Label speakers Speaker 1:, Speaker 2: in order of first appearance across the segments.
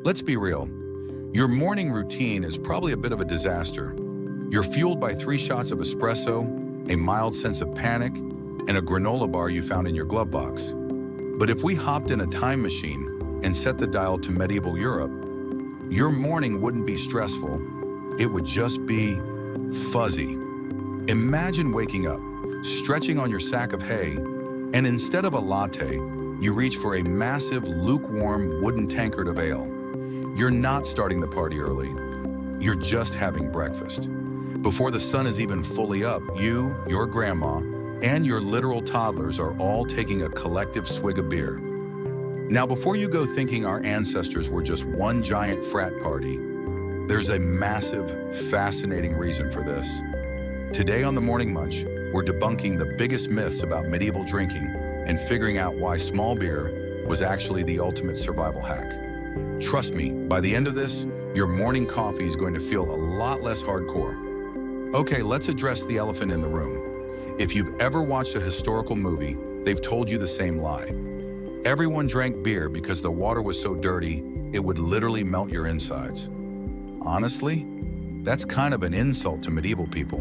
Speaker 1: Let's be real. Your morning routine is probably a bit of a disaster. You're fueled by 3 shots of espresso, a mild sense of panic, and a granola bar you found in your glove box. But if we hopped in a time machine and set the dial to medieval Europe, your morning wouldn't be stressful. It would just be fuzzy. Imagine waking up, stretching on your sack of hay, and instead of a latte, you reach for a massive, lukewarm wooden tankard of ale. You're not starting the party early. You're just having breakfast. Before the sun is even fully up, you, your grandma, and your literal toddlers are all taking a collective swig of beer. Now, before you go thinking our ancestors were just one giant frat party, there's a massive, fascinating reason for this. Today on the Morning Munch, we're debunking the biggest myths about medieval drinking and figuring out why small beer was actually the ultimate survival hack. Trust me, by the end of this, your morning coffee is going to feel a lot less hardcore. Okay, let's address the elephant in the room. If you've ever watched a historical movie, they've told you the same lie. Everyone drank beer because the water was so dirty, it would literally melt your insides. Honestly, that's kind of an insult to medieval people.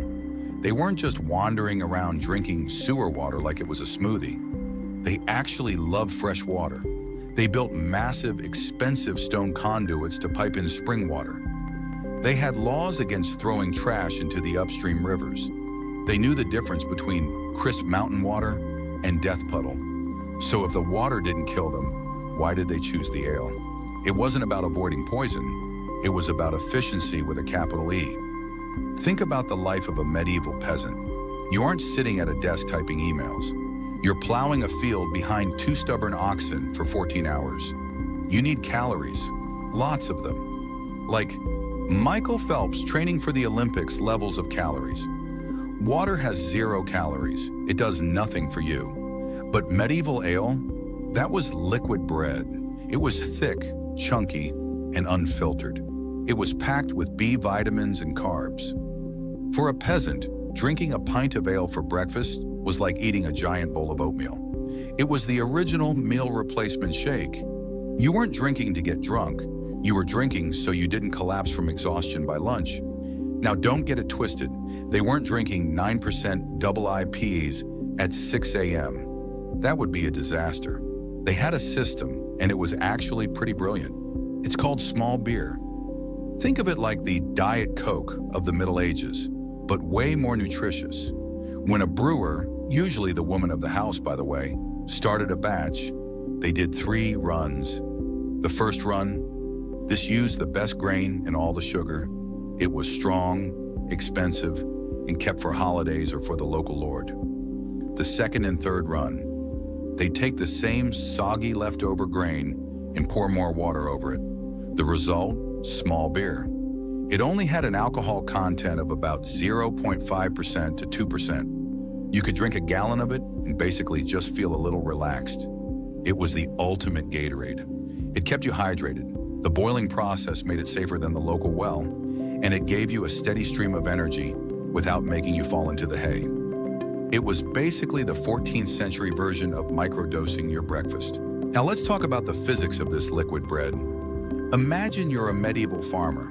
Speaker 1: They weren't just wandering around drinking sewer water like it was a smoothie. They actually loved fresh water. They built massive, expensive stone conduits to pipe in spring water. They had laws against throwing trash into the upstream rivers. They knew the difference between crisp mountain water and death puddle. So if the water didn't kill them, why did they choose the ale? It wasn't about avoiding poison. It was about efficiency with a capital E. Think about the life of a medieval peasant. You aren't sitting at a desk typing emails. You're plowing a field behind 2 stubborn oxen for 14 hours. You need calories, lots of them. Like Michael Phelps training for the Olympics levels of calories. Water has 0 calories. It does nothing for you. But medieval ale, that was liquid bread. It was thick, chunky, and unfiltered. It was packed with B vitamins and carbs. For a peasant, drinking a pint of ale for breakfast was like eating a giant bowl of oatmeal. It was the original meal replacement shake. You weren't drinking to get drunk. You were drinking so you didn't collapse from exhaustion by lunch. Now don't get it twisted. They weren't drinking 9% double IPAs at 6 a.m. That would be a disaster. They had a system, and it was actually pretty brilliant. It's called small beer. Think of it like the Diet Coke of the Middle Ages, but way more nutritious. When a brewer, usually the woman of the house by the way, started a batch, they did 3 runs. The first run, this used the best grain and all the sugar. It was strong, expensive, and kept for holidays or for the local lord. The second and third run, they take the same soggy leftover grain and pour more water over it. The result, small beer. It only had an alcohol content of about 0.5% to 2%. You could drink a gallon of it and basically just feel a little relaxed. It was the ultimate Gatorade. It kept you hydrated. The boiling process made it safer than the local well, and it gave you a steady stream of energy without making you fall into the hay. It was basically the 14th century version of microdosing your breakfast. Now let's talk about the physics of this liquid bread. Imagine you're a medieval farmer.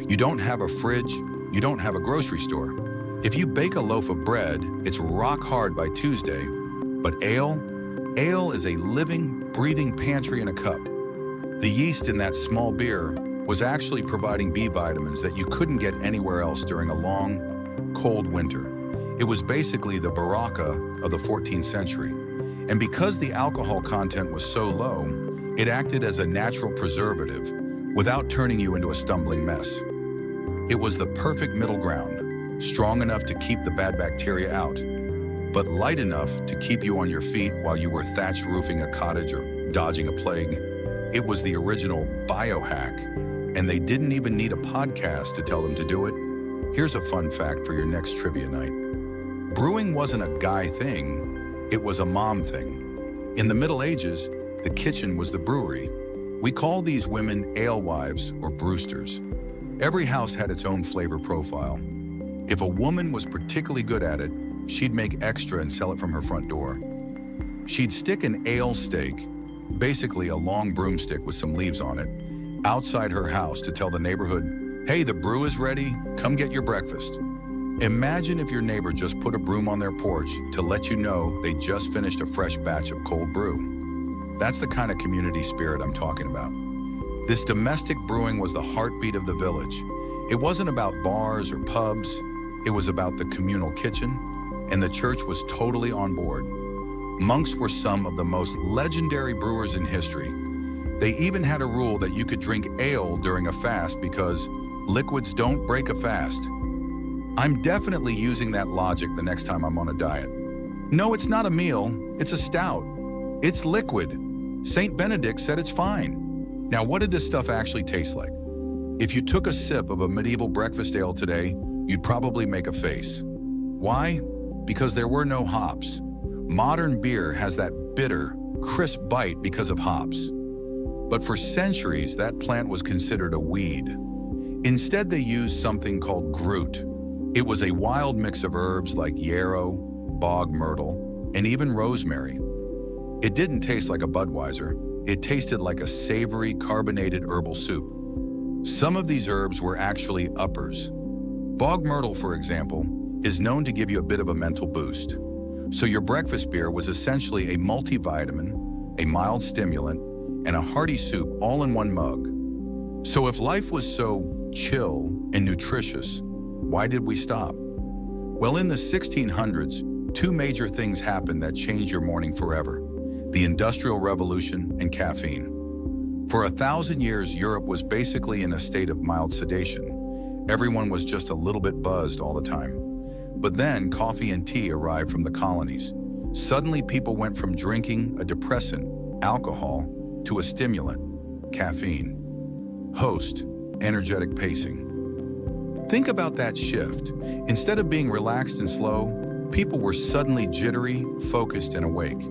Speaker 1: You don't have a fridge, you don't have a grocery store. If you bake a loaf of bread, it's rock hard by Tuesday. But ale is a living, breathing pantry in a cup. The yeast in that small beer was actually providing B vitamins that you couldn't get anywhere else during a long, cold winter. It was basically the Baraka of the 14th century. And because the alcohol content was so low, it acted as a natural preservative without turning you into a stumbling mess. It was the perfect middle ground, strong enough to keep the bad bacteria out, but light enough to keep you on your feet while you were thatch roofing a cottage or dodging a plague. It was the original biohack, and they didn't even need a podcast to tell them to do it. Here's a fun fact for your next trivia night. Brewing wasn't a guy thing, it was a mom thing. In the Middle Ages, the kitchen was the brewery. We call these women alewives or brewsters. Every house had its own flavor profile. If a woman was particularly good at it, she'd make extra and sell it from her front door. She'd stick an ale stake, basically a long broomstick with some leaves on it, outside her house to tell the neighborhood, "Hey, the brew is ready, come get your breakfast." Imagine if your neighbor just put a broom on their porch to let you know they just finished a fresh batch of cold brew. That's the kind of community spirit I'm talking about. This domestic brewing was the heartbeat of the village. It wasn't about bars or pubs, it was about the communal kitchen, and the church was totally on board. Monks were some of the most legendary brewers in history. They even had a rule that you could drink ale during a fast because liquids don't break a fast. I'm definitely using that logic the next time I'm on a diet. No, it's not a meal, it's a stout. It's liquid. St. Benedict said it's fine. Now, what did this stuff actually taste like? If you took a sip of a medieval breakfast ale today, you'd probably make a face. Why? Because there were no hops. Modern beer has that bitter, crisp bite because of hops. But for centuries, that plant was considered a weed. Instead, they used something called groot. It was a wild mix of herbs like yarrow, bog myrtle, and even rosemary. It didn't taste like a Budweiser. It tasted like a savory, carbonated herbal soup. Some of these herbs were actually uppers. Bog myrtle, for example, is known to give you a bit of a mental boost. So your breakfast beer was essentially a multivitamin, a mild stimulant, and a hearty soup all in one mug. So if life was so chill and nutritious, why did we stop? Well, in the 1600s, two major things happened that changed your morning forever: the Industrial Revolution and caffeine. For 1,000 years, Europe was basically in a state of mild sedation. Everyone was just a little bit buzzed all the time. But then coffee and tea arrived from the colonies. Suddenly, people went from drinking a depressant, alcohol, to a stimulant, caffeine. Host, energetic pacing. Think about that shift. Instead of being relaxed and slow, people were suddenly jittery, focused, and awake.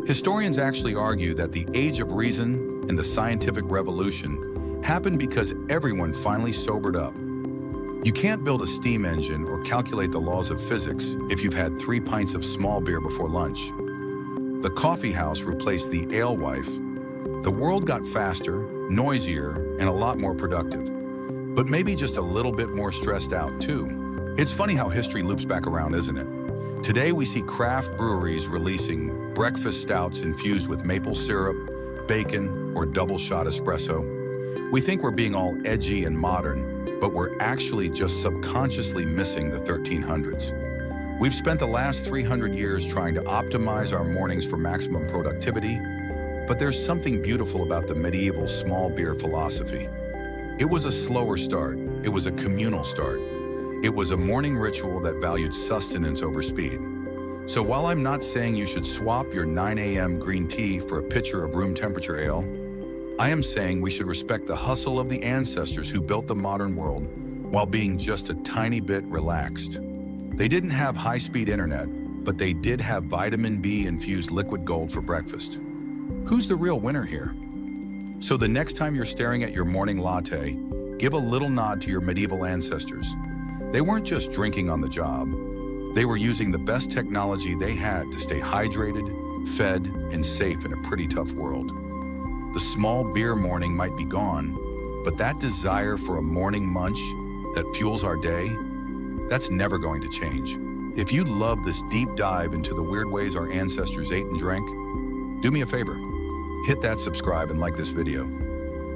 Speaker 1: Historians actually argue that the age of reason and the scientific revolution happened because everyone finally sobered up. You can't build a steam engine or calculate the laws of physics if you've had 3 pints of small beer before lunch. The coffee house replaced the alewife. The world got faster, noisier, and a lot more productive. But maybe just a little bit more stressed out too. It's funny how history loops back around, isn't it? Today we see craft breweries releasing breakfast stouts infused with maple syrup, bacon, or double shot espresso. We think we're being all edgy and modern, but we're actually just subconsciously missing the 1300s. We've spent the last 300 years trying to optimize our mornings for maximum productivity, but there's something beautiful about the medieval small beer philosophy. It was a slower start. It was a communal start. It was a morning ritual that valued sustenance over speed. So while I'm not saying you should swap your 9 a.m. green tea for a pitcher of room temperature ale, I am saying we should respect the hustle of the ancestors who built the modern world while being just a tiny bit relaxed. They didn't have high-speed internet, but they did have vitamin B-infused liquid gold for breakfast. Who's the real winner here? So the next time you're staring at your morning latte, give a little nod to your medieval ancestors. They weren't just drinking on the job. They were using the best technology they had to stay hydrated, fed, and safe in a pretty tough world. The small beer morning might be gone, but that desire for a morning munch that fuels our day, that's never going to change. If you love this deep dive into the weird ways our ancestors ate and drank, do me a favor. Hit that subscribe and like this video.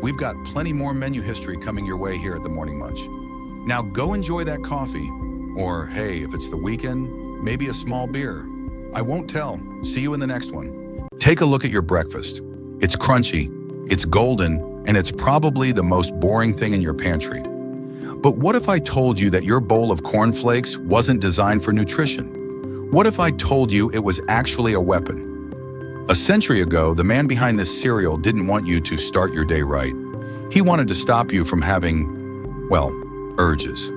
Speaker 1: We've got plenty more menu history coming your way here at the Morning Munch. Now go enjoy that coffee, or hey, if it's the weekend, maybe a small beer. I won't tell. See you in the next one. Take a look at your breakfast. It's crunchy, it's golden, and it's probably the most boring thing in your pantry. But what if I told you that your bowl of cornflakes wasn't designed for nutrition? What if I told you it was actually a weapon? A century ago, the man behind this cereal didn't want you to start your day right. He wanted to stop you from having, well, urges.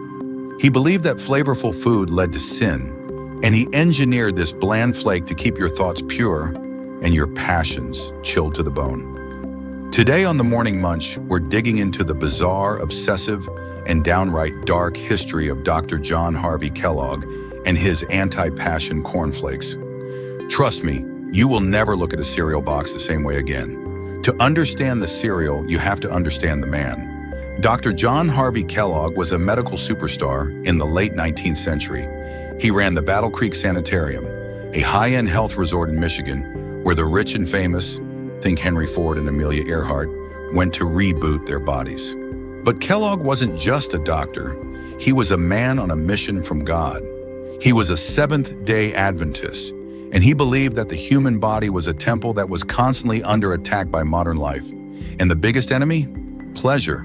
Speaker 1: He believed that flavorful food led to sin, and he engineered this bland flake to keep your thoughts pure and your passions chilled to the bone. Today on the Morning Munch, we're digging into the bizarre, obsessive, and downright dark history of Dr. John Harvey Kellogg and his anti-passion cornflakes. Trust me, you will never look at a cereal box the same way again. To understand the cereal, you have to understand the man. Dr. John Harvey Kellogg was a medical superstar in the late 19th century. He ran the Battle Creek Sanitarium, a high-end health resort in Michigan, where the rich and famous, think Henry Ford and Amelia Earhart, went to reboot their bodies. But Kellogg wasn't just a doctor. He was a man on a mission from God. He was a Seventh-day Adventist, and he believed that the human body was a temple that was constantly under attack by modern life. And the biggest enemy? Pleasure.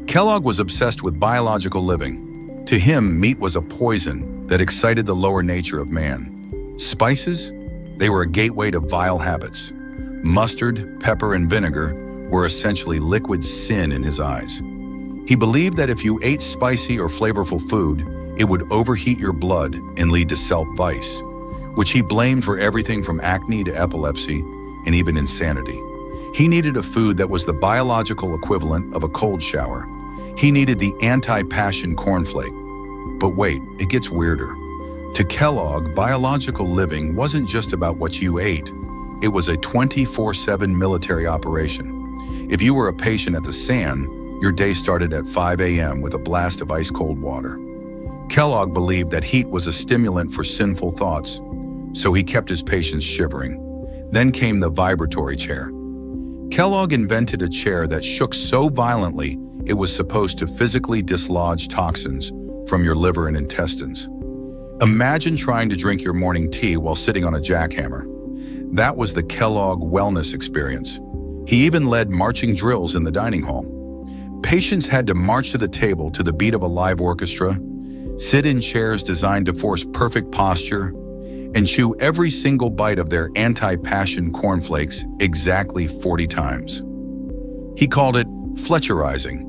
Speaker 1: Kellogg was obsessed with biological living. To him, meat was a poison that excited the lower nature of man. Spices? They were a gateway to vile habits. Mustard, pepper, and vinegar were essentially liquid sin in his eyes. He believed that if you ate spicy or flavorful food, it would overheat your blood and lead to self-vice, which he blamed for everything from acne to epilepsy and even insanity. He needed a food that was the biological equivalent of a cold shower. He needed the anti-passion cornflake. But wait, it gets weirder. To Kellogg, biological living wasn't just about what you ate. It was a 24/7 military operation. If you were a patient at the SAN, your day started at 5 a.m. with a blast of ice-cold water. Kellogg believed that heat was a stimulant for sinful thoughts, so he kept his patients shivering. Then came the vibratory chair. Kellogg invented a chair that shook so violently it was supposed to physically dislodge toxins from your liver and intestines. Imagine trying to drink your morning tea while sitting on a jackhammer. That was the Kellogg wellness experience. He even led marching drills in the dining hall. Patients had to march to the table to the beat of a live orchestra, sit in chairs designed to force perfect posture, and chew every single bite of their anti-passion cornflakes exactly 40 times. He called it Fletcherizing.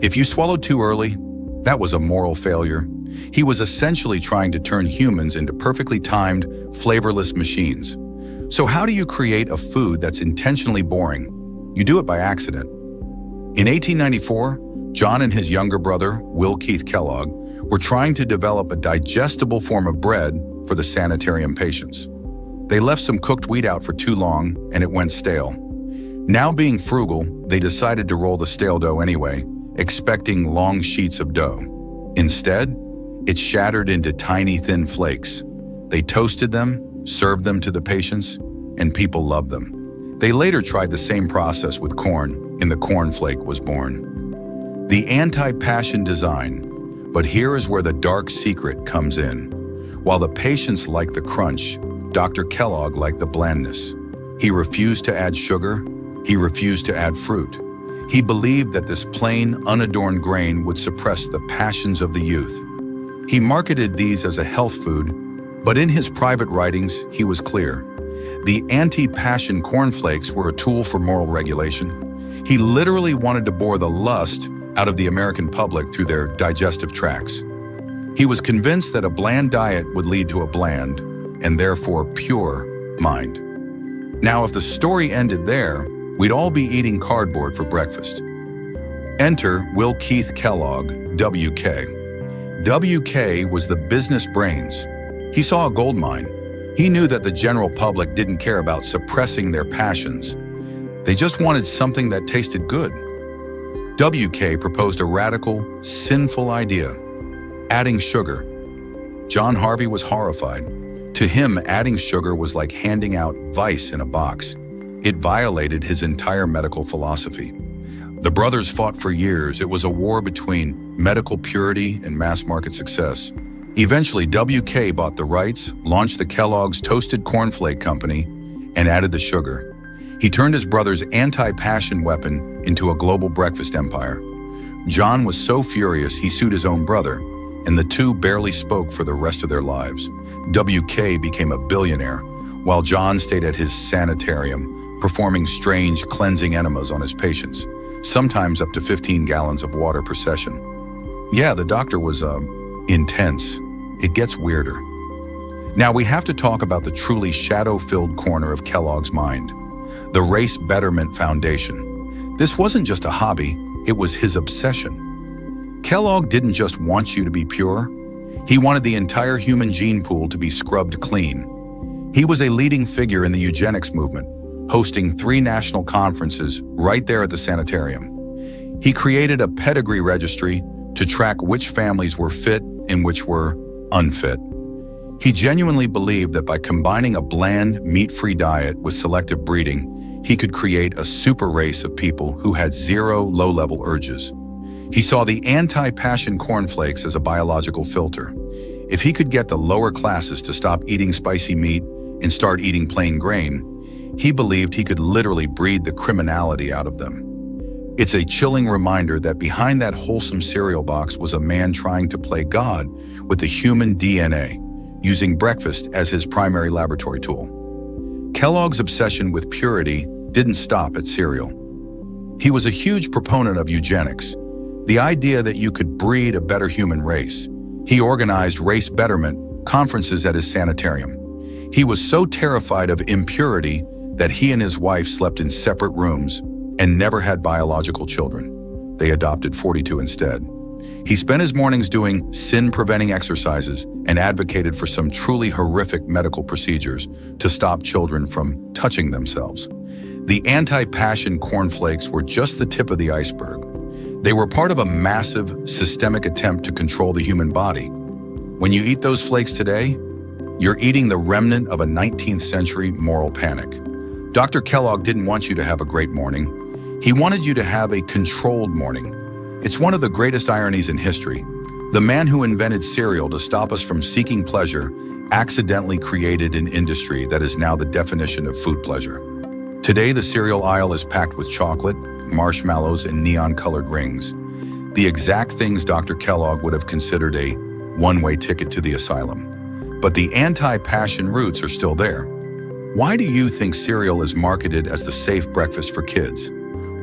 Speaker 1: If you swallowed too early, that was a moral failure. He was essentially trying to turn humans into perfectly timed, flavorless machines. So how do you create a food that's intentionally boring? You do it by accident. In 1894, John and his younger brother, Will Keith Kellogg, were trying to develop a digestible form of bread for the sanitarium patients. They left some cooked wheat out for too long and it went stale. Now being frugal, they decided to roll the stale dough anyway, expecting long sheets of dough. Instead, it shattered into tiny thin flakes. They toasted them, served them to the patients, and people loved them. They later tried the same process with corn, and the cornflake was born. The anti-passion design. But here is where the dark secret comes in. While the patients liked the crunch, Dr. Kellogg liked the blandness. He refused to add sugar. He refused to add fruit. He believed that this plain, unadorned grain would suppress the passions of the youth. He marketed these as a health food, but in his private writings, he was clear. The anti-passion cornflakes were a tool for moral regulation. He literally wanted to bore the lust out of the American public through their digestive tracts. He was convinced that a bland diet would lead to a bland, and therefore pure, mind. Now, if the story ended there, we'd all be eating cardboard for breakfast. Enter Will Keith Kellogg, WK. WK was the business brains. He saw a gold mine. He knew that the general public didn't care about suppressing their passions. They just wanted something that tasted good. WK proposed a radical, sinful idea: adding sugar. John Harvey was horrified. To him, adding sugar was like handing out vice in a box. It violated his entire medical philosophy. The brothers fought for years. It was a war between medical purity and mass market success. Eventually, WK bought the rights, launched the Kellogg's Toasted Cornflake Company, and added the sugar. He turned his brother's anti-passion weapon into a global breakfast empire. John was so furious he sued his own brother, and the two barely spoke for the rest of their lives. WK became a billionaire, while John stayed at his sanitarium, performing strange cleansing enemas on his patients, sometimes up to 15 gallons of water per session. Yeah, the doctor was, intense. It gets weirder. Now we have to talk about the truly shadow-filled corner of Kellogg's mind, the Race Betterment Foundation. This wasn't just a hobby, it was his obsession. Kellogg didn't just want you to be pure, he wanted the entire human gene pool to be scrubbed clean. He was a leading figure in the eugenics movement, hosting 3 national conferences right there at the sanitarium. He created a pedigree registry to track which families were fit and which were unfit. He genuinely believed that by combining a bland, meat-free diet with selective breeding, he could create a super race of people who had 0 low-level urges. He saw the anti-passion cornflakes as a biological filter. If he could get the lower classes to stop eating spicy meat and start eating plain grain, he believed he could literally breed the criminality out of them. It's a chilling reminder that behind that wholesome cereal box was a man trying to play God with the human DNA, using breakfast as his primary laboratory tool. Kellogg's obsession with purity didn't stop at cereal. He was a huge proponent of eugenics, the idea that you could breed a better human race. He organized race betterment conferences at his sanitarium. He was so terrified of impurity that he and his wife slept in separate rooms and never had biological children. They adopted 42 instead. He spent his mornings doing sin-preventing exercises and advocated for some truly horrific medical procedures to stop children from touching themselves. The anti-passion cornflakes were just the tip of the iceberg. They were part of a massive, systemic attempt to control the human body. When you eat those flakes today, you're eating the remnant of a 19th century moral panic. Dr. Kellogg didn't want you to have a great morning. He wanted you to have a controlled morning. It's one of the greatest ironies in history. The man who invented cereal to stop us from seeking pleasure accidentally created an industry that is now the definition of food pleasure. Today, the cereal aisle is packed with chocolate, marshmallows, and neon-colored rings. The exact things Dr. Kellogg would have considered a one-way ticket to the asylum. But the anti-passion roots are still there. Why do you think cereal is marketed as the safe breakfast for kids?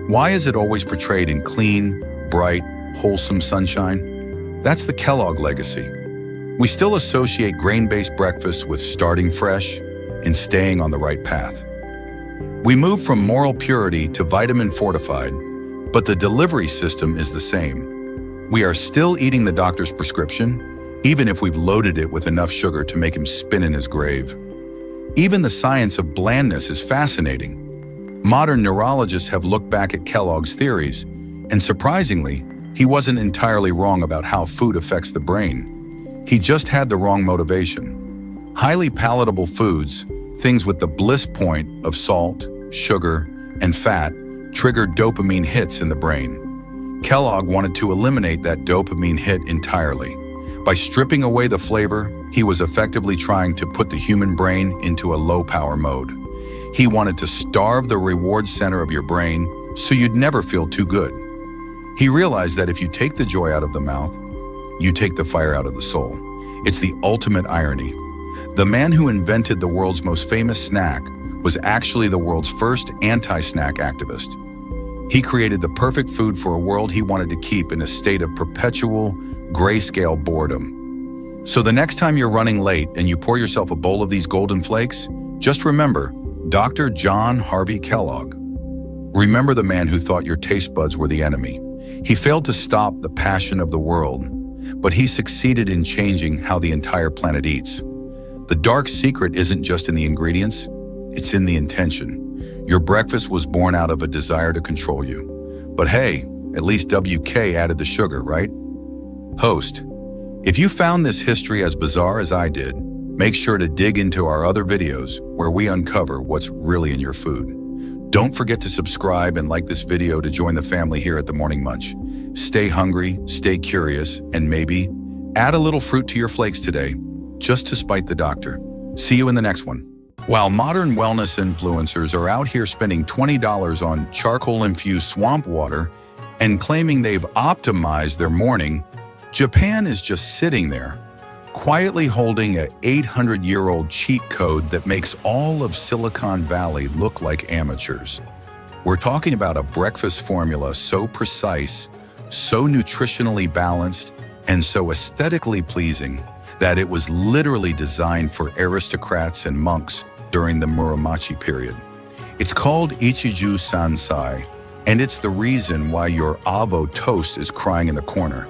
Speaker 1: Why is it always portrayed in clean, bright, wholesome sunshine? That's the Kellogg legacy. We still associate grain-based breakfasts with starting fresh and staying on the right path. We moved from moral purity to vitamin fortified, but the delivery system is the same. We are still eating the doctor's prescription, even if we've loaded it with enough sugar to make him spin in his grave. Even the science of blandness is fascinating. Modern neurologists have looked back at Kellogg's theories, and surprisingly, he wasn't entirely wrong about how food affects the brain. He just had the wrong motivation. Highly palatable foods, things with the bliss point of salt, sugar, and fat, triggered dopamine hits in the brain. Kellogg wanted to eliminate that dopamine hit entirely. By stripping away the flavor, he was effectively trying to put the human brain into a low-power mode. He wanted to starve the reward center of your brain so you'd never feel too good. He realized that if you take the joy out of the mouth, you take the fire out of the soul. It's the ultimate irony. The man who invented the world's most famous snack was actually the world's first anti-snack activist. He created the perfect food for a world he wanted to keep in a state of perpetual, grayscale boredom. So the next time you're running late and you pour yourself a bowl of these golden flakes, just remember Dr. John Harvey Kellogg. Remember the man who thought your taste buds were the enemy. He failed to stop the passion of the world, but he succeeded in changing how the entire planet eats. The dark secret isn't just in the ingredients, it's in the intention. Your breakfast was born out of a desire to control you. But hey, at least WK added the sugar, right? Host, if you found this history as bizarre as I did, make sure to dig into our other videos where we uncover what's really in your food. Don't forget to subscribe and like this video to join the family here at the Morning Munch. Stay hungry, stay curious, and maybe add a little fruit to your flakes today, just to spite the doctor. See you in the next one. While modern wellness influencers are out here spending $20 on charcoal-infused swamp water and claiming they've optimized their morning, Japan is just sitting there, quietly holding an 800-year-old cheat code that makes all of Silicon Valley look like amateurs. We're talking about a breakfast formula so precise, so nutritionally balanced, and so aesthetically pleasing that it was literally designed for aristocrats and monks during the Muromachi period. It's called Ichiju Sansai, and it's the reason why your avo toast is crying in the corner.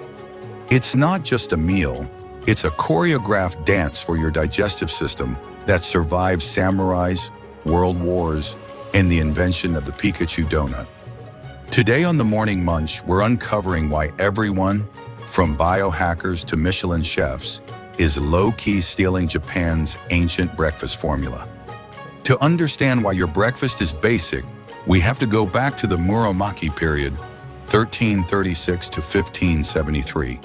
Speaker 1: It's not just a meal, it's a choreographed dance for your digestive system that survived samurais, world wars, and the invention of the Pikachu donut. Today on the Morning Munch, we're uncovering why everyone, from biohackers to Michelin chefs, is low-key stealing Japan's ancient breakfast formula. To understand why your breakfast is basic, we have to go back to the Muromachi period, 1336 to 1573.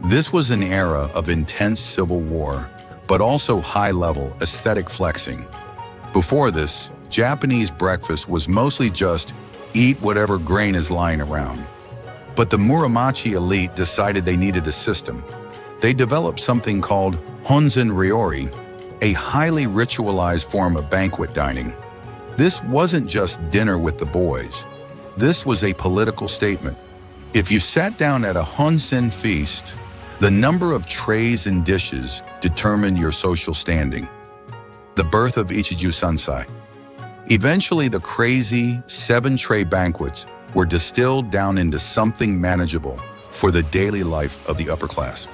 Speaker 1: This was an era of intense civil war, but also high-level aesthetic flexing. Before this, Japanese breakfast was mostly just eat whatever grain is lying around. But the Muromachi elite decided they needed a system. They developed something called honzen ryori, a highly ritualized form of banquet dining. This wasn't just dinner with the boys. This was a political statement. If you sat down at a honzen feast, the number of trays and dishes determined your social standing. The birth of 𝐻𝐻𝐻𝐻𝐻 sansai. Eventually, the crazy 7-tray banquets were distilled down into something manageable for the daily life of the upper class.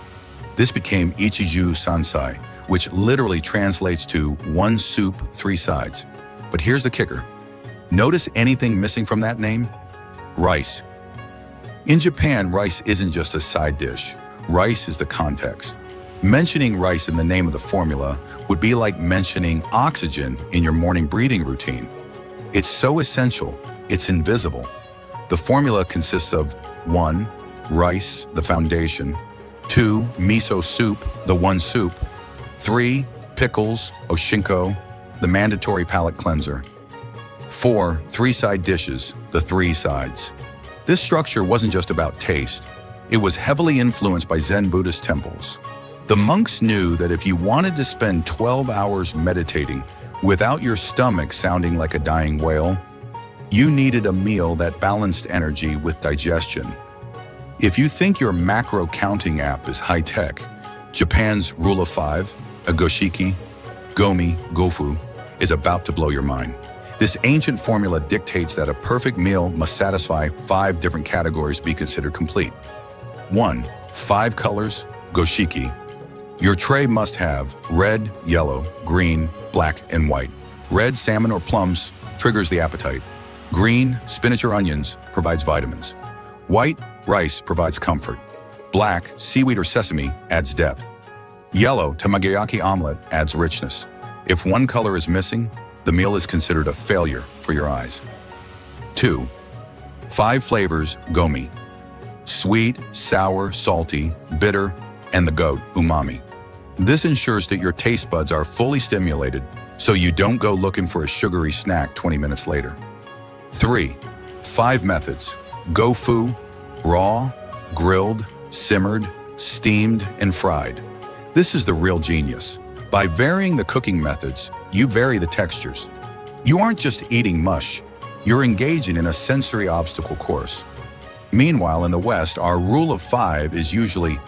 Speaker 1: This became 𝐻𝐻𝐻𝐻𝐻 sansai, which literally translates to 1 soup, 3 sides. But here's the kicker. Notice anything missing from that name? Rice. In Japan, rice isn't just a side dish. Rice is the context. Mentioning rice in the name of the formula would be like mentioning oxygen in your morning breathing routine. It's so essential, it's invisible. The formula consists of 1. Rice, the foundation. 2. Miso soup, the 1 soup. 3. Pickles, 𝐻𝐻𝐻𝐽𝐻, the mandatory palate cleanser. 4. 3 side dishes, the 3 sides. This structure wasn't just about taste. It was heavily influenced by Zen Buddhist temples. The monks knew that if you wanted to spend 12 hours meditating without your stomach sounding like a dying whale, you needed a meal that balanced energy with digestion. If you think your macro counting app is high-tech, Japan's rule of 5, a goshiki, gomi, gofu, is about to blow your mind. This ancient formula dictates that a perfect meal must satisfy 5 different categories to be considered complete. 1. 5 colors, goshiki. Your tray must have red, yellow, green, black, and white. Red, salmon, or plums triggers the appetite. Green, spinach or onions, provides vitamins. White, rice, provides comfort. Black, seaweed or sesame, adds depth. Yellow, tamagoyaki omelet, adds richness. If one color is missing, the meal is considered a failure for your eyes. 2. 5 flavors, gomi. Sweet, sour, salty, bitter, and the goat, umami. This ensures that your taste buds are fully stimulated so you don't go looking for a sugary snack 20 minutes later. 3. 5 methods, gofu, raw, grilled, simmered, steamed, and fried. This is the real genius. By varying the cooking methods, you vary the textures. You aren't just eating mush, you're engaging in a sensory obstacle course. Meanwhile, in the West, our rule of 5 is usually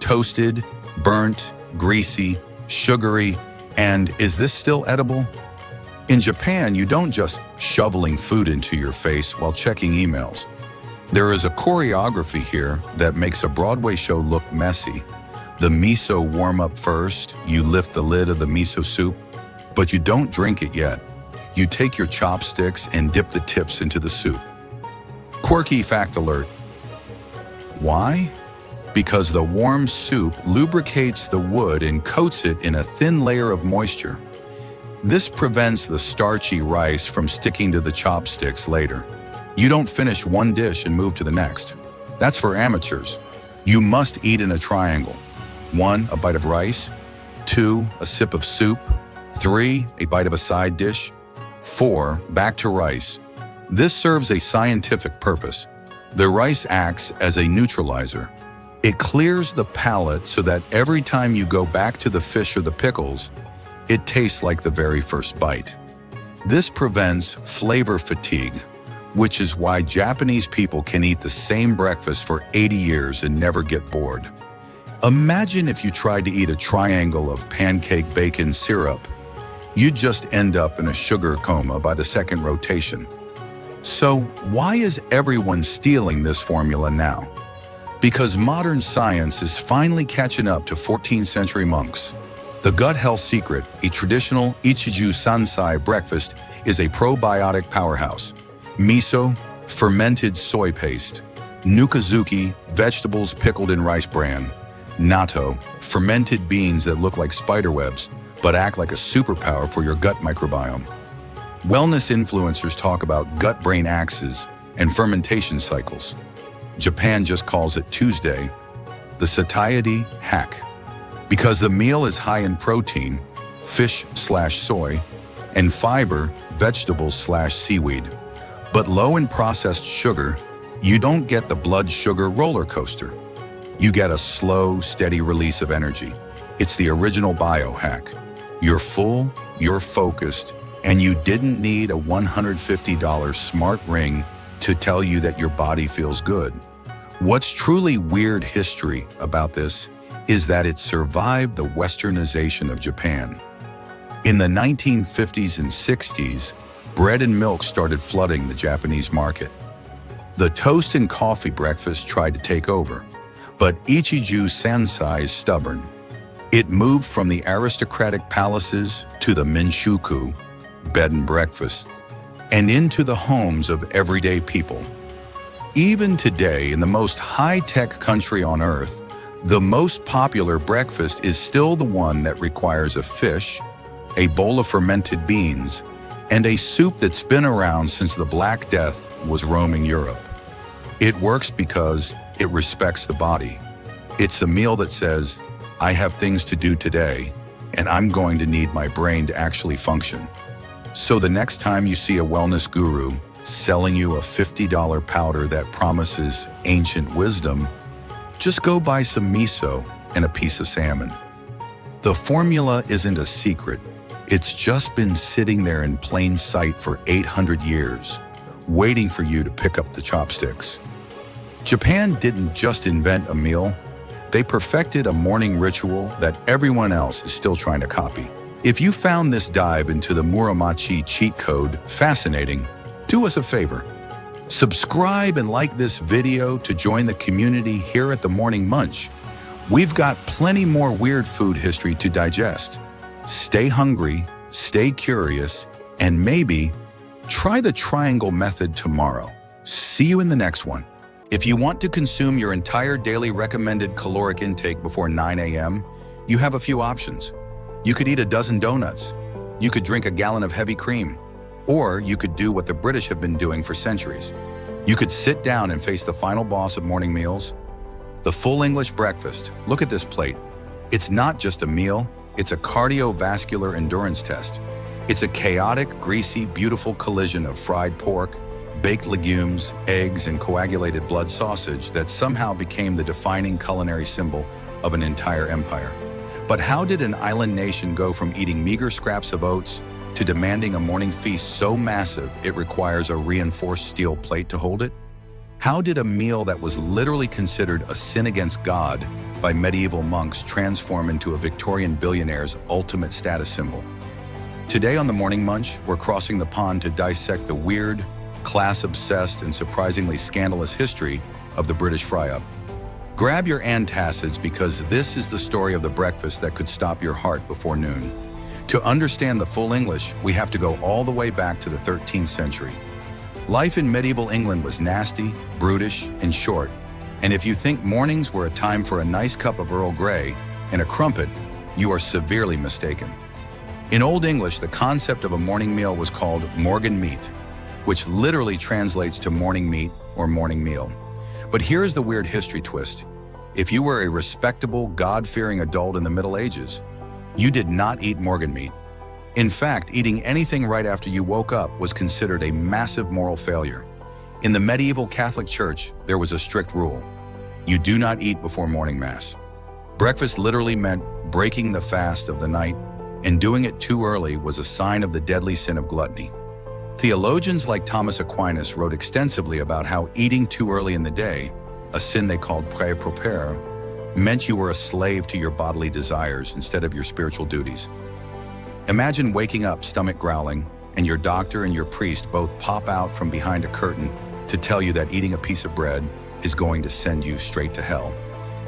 Speaker 1: toasted, burnt, greasy, sugary, and is this still edible? In Japan, you don't just shoveling food into your face while checking emails. There is a choreography here that makes a Broadway show look messy. The miso warm up first, you lift the lid of the miso soup, but you don't drink it yet. You take your chopsticks and dip the tips into the soup. Quirky fact alert. Why? Because the warm soup lubricates the wood and coats it in a thin layer of moisture. This prevents the starchy rice from sticking to the chopsticks later. You don't finish one dish and move to the next. That's for amateurs. You must eat in a triangle. 1, a bite of rice. 2, a sip of soup. 3, a bite of a side dish. 4, back to rice. This serves a scientific purpose. The rice acts as a neutralizer. It clears the palate so that every time you go back to the fish or the pickles, it tastes like the very first bite. This prevents flavor fatigue, which is why Japanese people can eat the same breakfast for 80 years and never get bored. Imagine if you tried to eat a triangle of pancake bacon syrup. You'd just end up in a sugar coma by the second rotation. So why is everyone stealing this formula now? Because modern science is finally catching up to 14th century monks. The gut health secret, a traditional 𝐻𝐻𝐻𝐻𝐻 sansai breakfast, is a probiotic powerhouse. Miso, fermented soy paste. 𝐁𝐿 vegetables pickled in rice bran. Natto, fermented beans that look like spiderwebs, but act like a superpower for your gut microbiome. Wellness influencers talk about gut-brain axes and fermentation cycles. Japan just calls it Tuesday, the satiety hack. Because the meal is high in protein, fish/soy, and fiber, vegetables/seaweed, but low in processed sugar, you don't get the blood sugar roller coaster. You get a slow, steady release of energy. It's the original biohack. You're full, you're focused, and you didn't need a $150 smart ring to tell you that your body feels good. What's truly weird history about this is that it survived the westernization of Japan. In the 1950s and 60s, bread and milk started flooding the Japanese market. The toast and coffee breakfast tried to take over, but 𝐌𝐨𝐬𝐧 is stubborn. It moved from the aristocratic palaces to the minshuku, bed and breakfast, and into the homes of everyday people. Even today, in the most high-tech country on earth, the most popular breakfast is still the one that requires a fish, a bowl of fermented beans, and a soup that's been around since the Black Death was roaming Europe. It works because it respects the body. It's a meal that says, I have things to do today, and I'm going to need my brain to actually function. So the next time you see a wellness guru selling you a $50 powder that promises ancient wisdom, just go buy some miso and a piece of salmon. The formula isn't a secret. It's just been sitting there in plain sight for 800 years, waiting for you to pick up the chopsticks. Japan didn't just invent a meal, they perfected a morning ritual that everyone else is still trying to copy. If you found this dive into the Muromachi cheat code fascinating, do us a favor. Subscribe and like this video to join the community here at the Morning Munch. We've got plenty more weird food history to digest. Stay hungry, stay curious, and maybe try the triangle method tomorrow. See you in the next one. If you want to consume your entire daily recommended caloric intake before 9 a.m., you have a few options. You could eat a dozen donuts. You could drink a gallon of heavy cream. Or you could do what the British have been doing for centuries. You could sit down and face the final boss of morning meals, the full English breakfast. Look at this plate. It's not just a meal, it's a cardiovascular endurance test. It's a chaotic, greasy, beautiful collision of fried pork, baked legumes, eggs, and coagulated blood sausage that somehow became the defining culinary symbol of an entire empire. But how did an island nation go from eating meager scraps of oats to demanding a morning feast so massive it requires a reinforced steel plate to hold it? How did a meal that was literally considered a sin against God by medieval monks transform into a Victorian billionaire's ultimate status symbol? Today on the Morning Munch, we're crossing the pond to dissect the weird, class-obsessed, and surprisingly scandalous history of the British fry-up. Grab your antacids because this is the story of the breakfast that could stop your heart before noon. To understand the full English, we have to go all the way back to the 13th century. Life in medieval England was nasty, brutish, and short. And if you think mornings were a time for a nice cup of Earl Grey and a crumpet, you are severely mistaken. In Old English, the concept of a morning meal was called morgen meat, which literally translates to morning meat or morning meal. But here's the weird history twist. If you were a respectable, God-fearing adult in the Middle Ages, you did not eat morgen meat. In fact, eating anything right after you woke up was considered a massive moral failure. In the medieval Catholic Church, there was a strict rule. You do not eat before morning mass. Breakfast literally meant breaking the fast of the night, and doing it too early was a sign of the deadly sin of gluttony. Theologians like Thomas Aquinas wrote extensively about how eating too early in the day, a sin they called pré-propere, meant you were a slave to your bodily desires instead of your spiritual duties. Imagine waking up stomach growling, and your doctor and your priest both pop out from behind a curtain to tell you that eating a piece of bread is going to send you straight to hell.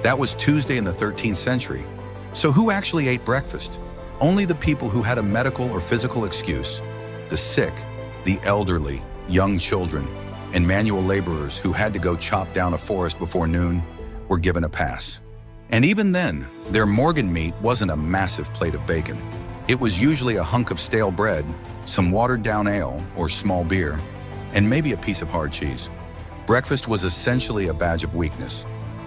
Speaker 1: That was Tuesday in the 13th century. So who actually ate breakfast? Only the people who had a medical or physical excuse. The sick, the elderly, young children, and manual laborers who had to go chop down a forest before noon were given a pass. And even then, their Morgan meat wasn't a massive plate of bacon. It was usually a hunk of stale bread, some watered-down ale or small beer, and maybe a piece of hard cheese. Breakfast was essentially a badge of weakness.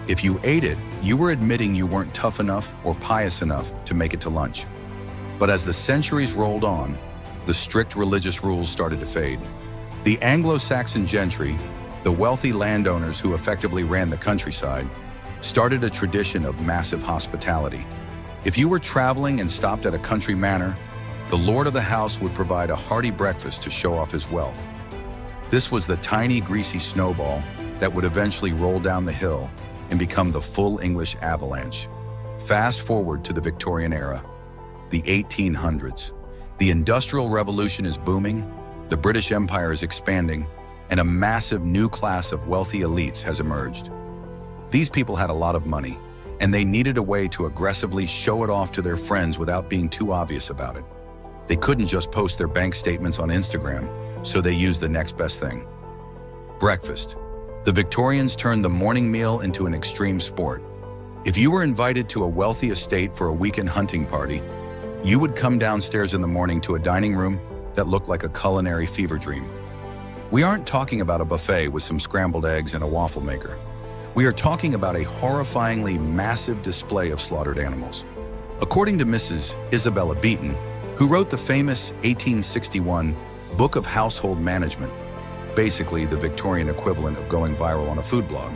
Speaker 1: If you ate it, you were admitting you weren't tough enough or pious enough to make it to lunch. But as the centuries rolled on, the strict religious rules started to fade. The Anglo-Saxon gentry, the wealthy landowners who effectively ran the countryside, started a tradition of massive hospitality. If you were traveling and stopped at a country manor, the lord of the house would provide a hearty breakfast to show off his wealth. This was the tiny, greasy snowball that would eventually roll down the hill and become the full English avalanche. Fast forward to the Victorian era, the 1800s. The Industrial Revolution is booming, the British Empire is expanding, and a massive new class of wealthy elites has emerged. These people had a lot of money, and they needed a way to aggressively show it off to their friends without being too obvious about it. They couldn't just post their bank statements on Instagram, so they used the next best thing. Breakfast. The Victorians turned the morning meal into an extreme sport. If you were invited to a wealthy estate for a weekend hunting party, you would come downstairs in the morning to a dining room that looked like a culinary fever dream. We aren't talking about a buffet with some scrambled eggs and a waffle maker. We are talking about a horrifyingly massive display of slaughtered animals. According to Mrs. Isabella Beeton, who wrote the famous 1861 Book of Household Management, basically the Victorian equivalent of going viral on a food blog,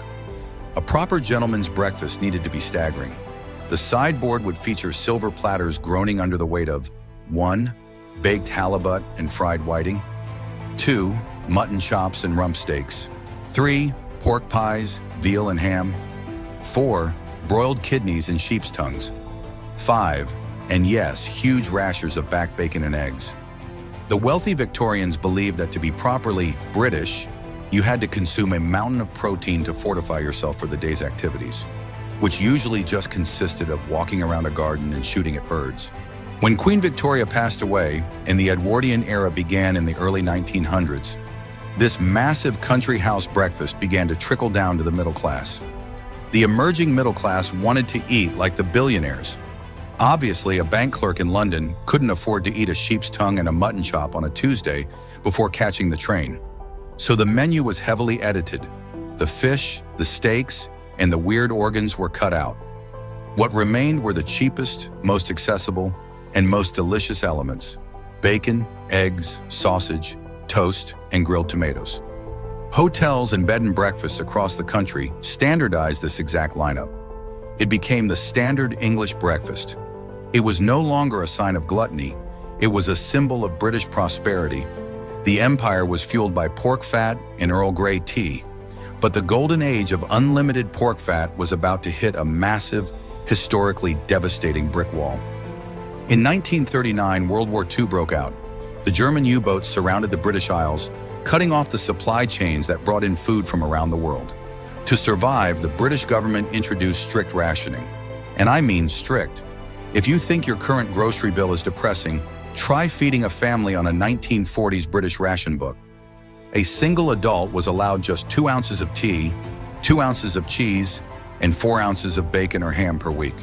Speaker 1: a proper gentleman's breakfast needed to be staggering. The sideboard would feature silver platters groaning under the weight of 1. Baked halibut and fried whiting, 2. Mutton chops and rump steaks, 3. Pork pies, veal and ham, 4. Broiled kidneys and sheep's tongues, 5. And yes, huge rashers of back bacon and eggs. The wealthy Victorians believed that to be properly British, you had to consume a mountain of protein to fortify yourself for the day's activities, which usually just consisted of walking around a garden and shooting at birds. When Queen Victoria passed away and the Edwardian era began in the early 1900s, this massive country house breakfast began to trickle down to the middle class. The emerging middle class wanted to eat like the billionaires. Obviously, a bank clerk in London couldn't afford to eat a sheep's tongue and a mutton chop on a Tuesday before catching the train. So the menu was heavily edited. The fish, the steaks, and the weird organs were cut out. What remained were the cheapest, most accessible, and most delicious elements: bacon, eggs, sausage, toast, and grilled tomatoes. Hotels and bed and breakfasts across the country standardized this exact lineup. It became the standard English breakfast. It was no longer a sign of gluttony. It was a symbol of British prosperity. The empire was fueled by pork fat and Earl Grey tea, but the golden age of unlimited pork fat was about to hit a massive, historically devastating brick wall. In 1939, World War II broke out. The German U-boats surrounded the British Isles, cutting off the supply chains that brought in food from around the world. To survive, the British government introduced strict rationing. And I mean strict. If you think your current grocery bill is depressing, try feeding a family on a 1940s British ration book. A single adult was allowed just 2 ounces of tea, 2 ounces of cheese, and 4 ounces of bacon or ham per week.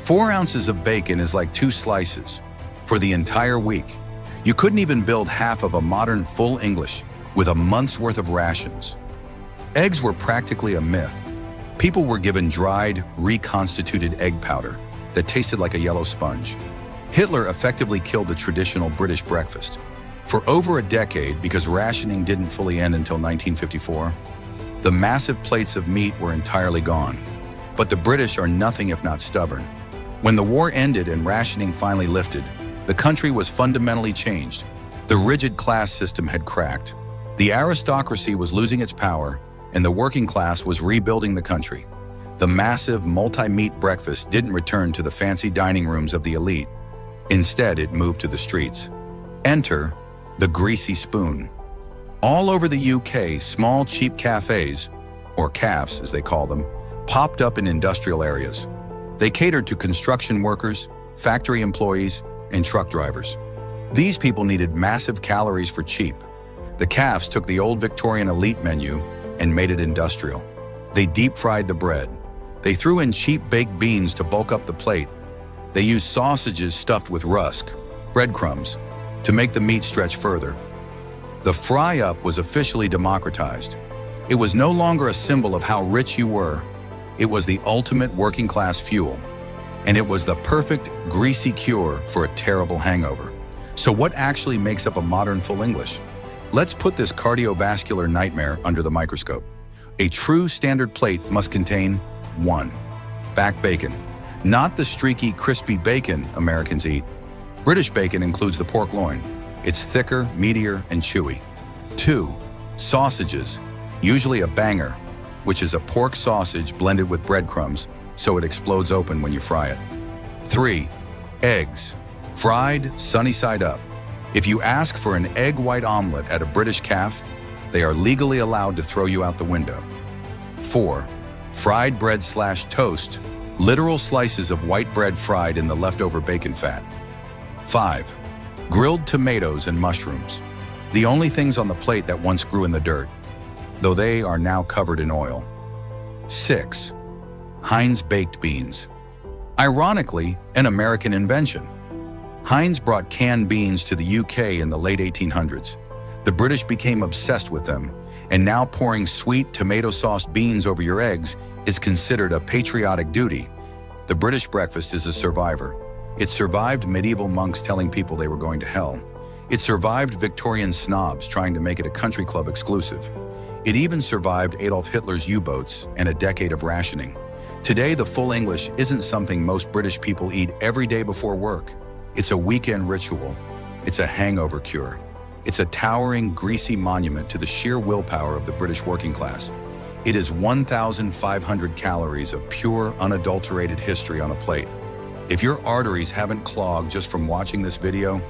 Speaker 1: 4 ounces of bacon is like 2 slices for the entire week. You couldn't even build half of a modern full English with a month's worth of rations. Eggs were practically a myth. People were given dried, reconstituted egg powder that tasted like a yellow sponge. Hitler effectively killed the traditional British breakfast. For over a decade, because rationing didn't fully end until 1954, the massive plates of meat were entirely gone. But the British are nothing if not stubborn. When the war ended and rationing finally lifted, the country was fundamentally changed. The rigid class system had cracked. The aristocracy was losing its power, and the working class was rebuilding the country. The massive multi-meat breakfast didn't return to the fancy dining rooms of the elite. Instead, it moved to the streets. Enter the greasy spoon. All over the UK, small cheap cafes, or cafes as they call them, popped up in industrial areas. They catered to construction workers, factory employees, and truck drivers. These people needed massive calories for cheap. The calves took the old Victorian elite menu and made it industrial. They deep-fried the bread. They threw in cheap baked beans to bulk up the plate. They used sausages stuffed with rusk, breadcrumbs, to make the meat stretch further. The fry-up was officially democratized. It was no longer a symbol of how rich you were. It was the ultimate working-class fuel. And it was the perfect, greasy cure for a terrible hangover. So what actually makes up a modern full English? Let's put this cardiovascular nightmare under the microscope. A true standard plate must contain 1. Back bacon. Not the streaky, crispy bacon Americans eat. British bacon includes the pork loin. It's thicker, meatier, and chewy. 2. Sausages. Usually a banger, which is a pork sausage blended with breadcrumbs, so it explodes open when you fry it. 3. Eggs. Fried, sunny side up. If you ask for an egg white omelet at a British cafe, they are legally allowed to throw you out the window. 4. Fried bread/toast, literal slices of white bread fried in the leftover bacon fat. 5. Grilled tomatoes and mushrooms, the only things on the plate that once grew in the dirt, though they are now covered in oil. 6. Heinz baked beans. Ironically, an American invention. Heinz brought canned beans to the UK in the late 1800s. The British became obsessed with them, and now pouring sweet tomato-sauced beans over your eggs is considered a patriotic duty. The British breakfast is a survivor. It survived medieval monks telling people they were going to hell. It survived Victorian snobs trying to make it a country club exclusive. It even survived Adolf Hitler's U-boats and a decade of rationing. Today, the full English isn't something most British people eat every day before work. It's a weekend ritual. It's a hangover cure. It's a towering, greasy monument to the sheer willpower of the British working class. It is 1,500 calories of pure, unadulterated history on a plate. If your arteries haven't clogged just from watching this video,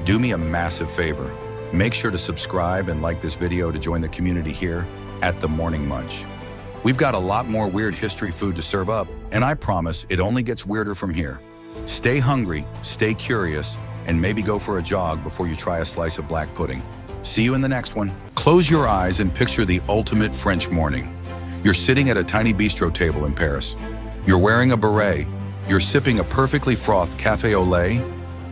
Speaker 1: do me a massive favor. Make sure to subscribe and like this video to join the community here at The Morning Munch. We've got a lot more weird history food to serve up, and I promise it only gets weirder from here. Stay hungry, stay curious, and maybe go for a jog before you try a slice of black pudding. See you in the next one. Close your eyes and picture the ultimate French morning. You're sitting at a tiny bistro table in Paris. You're wearing a beret, you're sipping a perfectly frothed café au lait,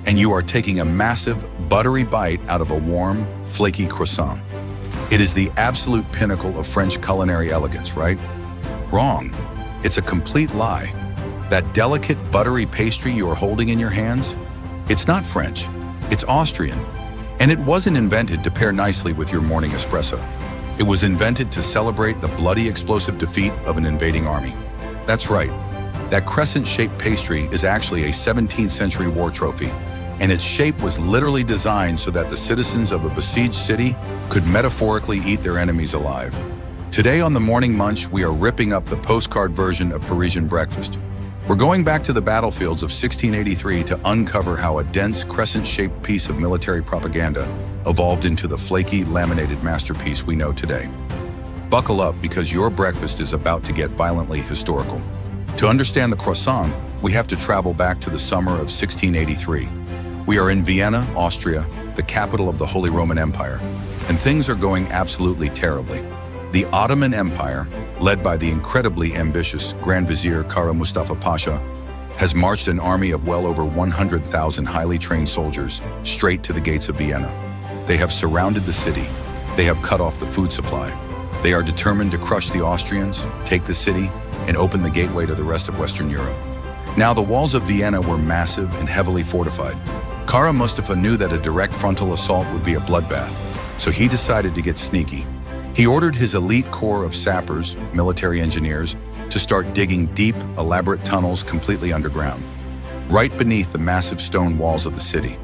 Speaker 1: and you are taking a massive, buttery bite out of a warm, flaky croissant. It is the absolute pinnacle of French culinary elegance, right? Wrong. It's a complete lie. That delicate, buttery pastry you are holding in your hands, it's not French, it's Austrian. And it wasn't invented to pair nicely with your morning espresso. It was invented to celebrate the bloody explosive defeat of an invading army. That's right. That crescent-shaped pastry is actually a 17th century war trophy, and its shape was literally designed so that the citizens of a besieged city could metaphorically eat their enemies alive. Today on The Morning Munch, we are ripping up the postcard version of Parisian breakfast. We're going back to the battlefields of 1683 to uncover how a dense, crescent-shaped piece of military propaganda evolved into the flaky, laminated masterpiece we know today. Buckle up, because your breakfast is about to get violently historical. To understand the croissant, we have to travel back to the summer of 1683. We are in Vienna, Austria, the capital of the Holy Roman Empire, and things are going absolutely terribly. The Ottoman Empire, led by the incredibly ambitious Grand Vizier Kara Mustafa Pasha, has marched an army of well over 100,000 highly trained soldiers straight to the gates of Vienna. They have surrounded the city. They have cut off the food supply. They are determined to crush the Austrians, take the city, and open the gateway to the rest of Western Europe. Now, the walls of Vienna were massive and heavily fortified. Kara Mustafa knew that a direct frontal assault would be a bloodbath, so he decided to get sneaky. He ordered his elite corps of sappers, military engineers, to start digging deep, elaborate tunnels completely underground, right beneath the massive stone walls of the city.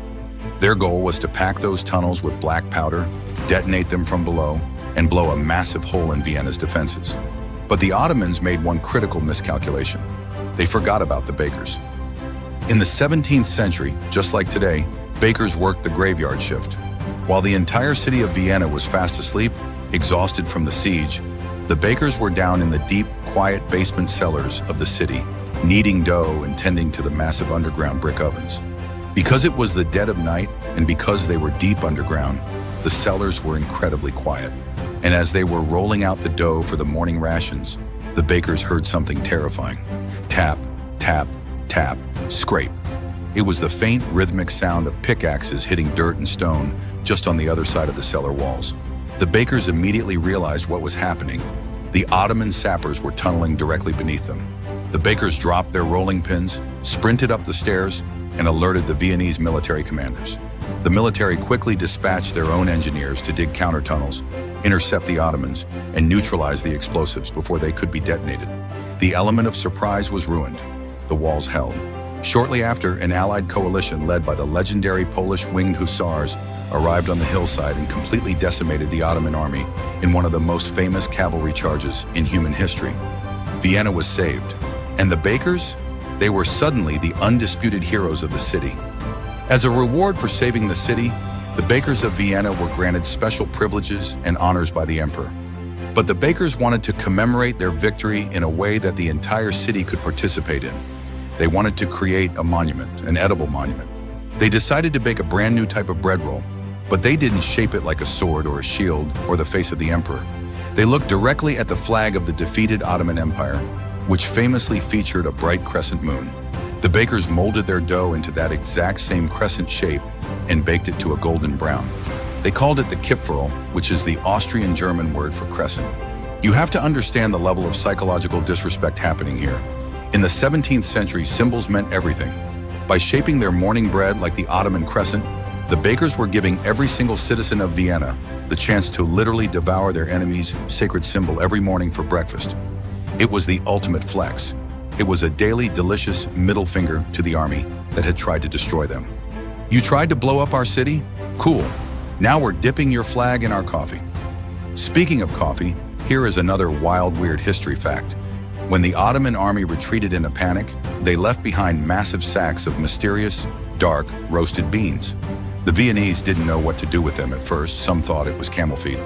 Speaker 1: Their goal was to pack those tunnels with black powder, detonate them from below, and blow a massive hole in Vienna's defenses. But the Ottomans made one critical miscalculation. They forgot about the bakers. In the 17th century, just like today, bakers worked the graveyard shift. While the entire city of Vienna was fast asleep, exhausted from the siege, the bakers were down in the deep, quiet basement cellars of the city, kneading dough and tending to the massive underground brick ovens. Because it was the dead of night and because they were deep underground, the cellars were incredibly quiet. And as they were rolling out the dough for the morning rations, the bakers heard something terrifying. Tap, tap, tap, scrape. It was the faint, rhythmic sound of pickaxes hitting dirt and stone just on the other side of the cellar walls. The bakers immediately realized what was happening. The Ottoman sappers were tunneling directly beneath them. The bakers dropped their rolling pins, sprinted up the stairs, and alerted the Viennese military commanders. The military quickly dispatched their own engineers to dig counter tunnels, intercept the Ottomans, and neutralize the explosives before they could be detonated. The element of surprise was ruined. The walls held. Shortly after, an Allied coalition led by the legendary Polish winged hussars arrived on the hillside and completely decimated the Ottoman army in one of the most famous cavalry charges in human history. Vienna was saved, and the bakers? They were suddenly the undisputed heroes of the city. As a reward for saving the city, the bakers of Vienna were granted special privileges and honors by the emperor. But the bakers wanted to commemorate their victory in a way that the entire city could participate in. They wanted to create a monument, an edible monument. They decided to bake a brand new type of bread roll, but they didn't shape it like a sword or a shield or the face of the emperor. They looked directly at the flag of the defeated Ottoman Empire, which famously featured a bright crescent moon. The bakers molded their dough into that exact same crescent shape and baked it to a golden brown. They called it the 𝐉𝐨, which is the Austrian-German word for crescent. You have to understand the level of psychological disrespect happening here. In the 17th century, symbols meant everything. By shaping their morning bread like the Ottoman crescent, the bakers were giving every single citizen of Vienna the chance to literally devour their enemy's sacred symbol every morning for breakfast. It was the ultimate flex. It was a daily, delicious middle finger to the army that had tried to destroy them. You tried to blow up our city? Cool. Now we're dipping your flag in our coffee. Speaking of coffee, here is another wild, weird history fact. When the Ottoman army retreated in a panic, they left behind massive sacks of mysterious, dark, roasted beans. The Viennese didn't know what to do with them at first. Some thought it was camel feed.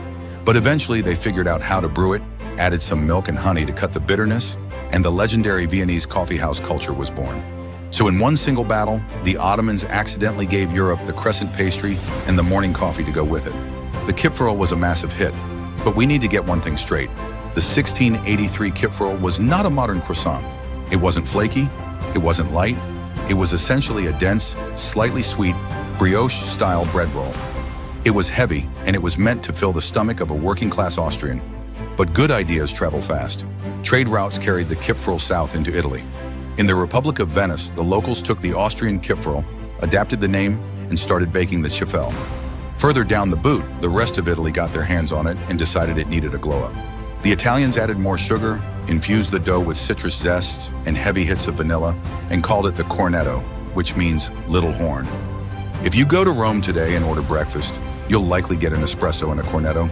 Speaker 1: But eventually they figured out how to brew it, added some milk and honey to cut the bitterness, and the legendary Viennese coffeehouse culture was born. So in one single battle, the Ottomans accidentally gave Europe the crescent pastry and the morning coffee to go with it. The 𝐉𝐨 was a massive hit, but we need to get one thing straight. The 1683 𝐉𝐨 was not a modern croissant. It wasn't flaky, it wasn't light, it was essentially a dense, slightly sweet, brioche-style bread roll. It was heavy, and it was meant to fill the stomach of a working-class Austrian. But good ideas travel fast. Trade routes carried the 𝐉𝐨 south into Italy. In the Republic of Venice, the locals took the Austrian 𝐉𝐨, adapted the name, and started baking the 𝐶𝐹el. Further down the boot, the rest of Italy got their hands on it and decided it needed a glow-up. The Italians added more sugar, infused the dough with citrus zest and heavy hits of vanilla, and called it the cornetto, which means little horn. If you go to Rome today and order breakfast, you'll likely get an espresso and a cornetto.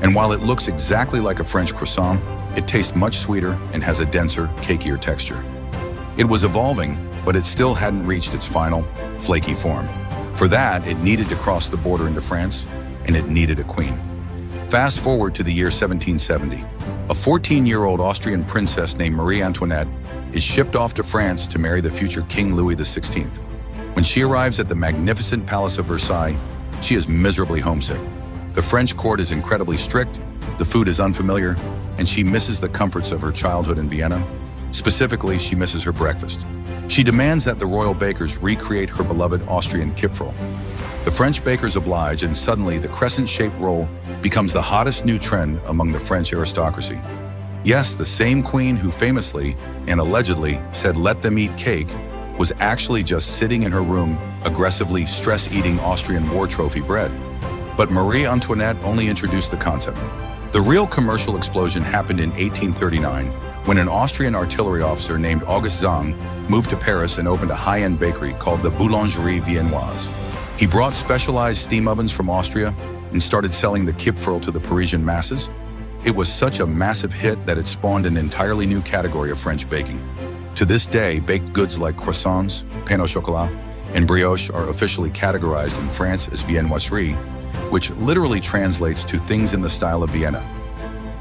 Speaker 1: And while it looks exactly like a French croissant, it tastes much sweeter and has a denser, cakier texture. It was evolving, but it still hadn't reached its final, flaky form. For that, it needed to cross the border into France, and it needed a queen. Fast forward to the year 1770. A 14-year-old Austrian princess named Marie Antoinette is shipped off to France to marry the future King Louis XVI. When she arrives at the magnificent Palace of Versailles, she is miserably homesick. The French court is incredibly strict, the food is unfamiliar, and she misses the comforts of her childhood in Vienna. Specifically, she misses her breakfast. She demands that the royal bakers recreate her beloved Austrian 𝐉𝐹. The French bakers oblige, and suddenly the crescent-shaped roll becomes the hottest new trend among the French aristocracy. Yes, the same queen who famously and allegedly said let them eat cake was actually just sitting in her room aggressively stress-eating Austrian war trophy bread. But Marie Antoinette only introduced the concept. The real commercial explosion happened in 1839 when an Austrian artillery officer named August Zang moved to Paris and opened a high-end bakery called the Boulangerie Viennoise. He brought specialized steam ovens from Austria and started selling the 𝐉𝐹 to the Parisian masses. It was such a massive hit that it spawned an entirely new category of French baking. To this day, baked goods like croissants, pain au chocolat, and brioche are officially categorized in France as viennoiserie, which literally translates to things in the style of Vienna.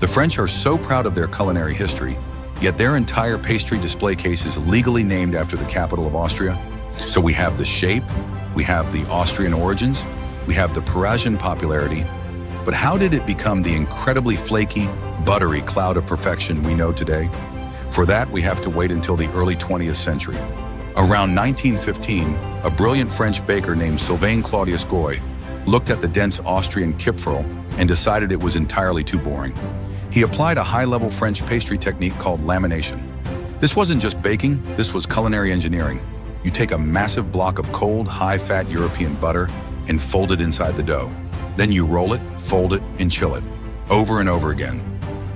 Speaker 1: The French are so proud of their culinary history, yet their entire pastry display case is legally named after the capital of Austria. So we have the shape, We have the Austrian origins, we have the Parisian popularity, but how did it become the incredibly flaky, buttery cloud of perfection we know today? For that, we have to wait until the early 20th century. Around 1915, a brilliant French baker named Sylvain Claudius Goy looked at the dense Austrian Kipferl and decided it was entirely too boring. He applied a high-level French pastry technique called lamination. This wasn't just baking, this was culinary engineering. You take a massive block of cold, high-fat European butter and fold it inside the dough. Then you roll it, fold it, and chill it, over and over again.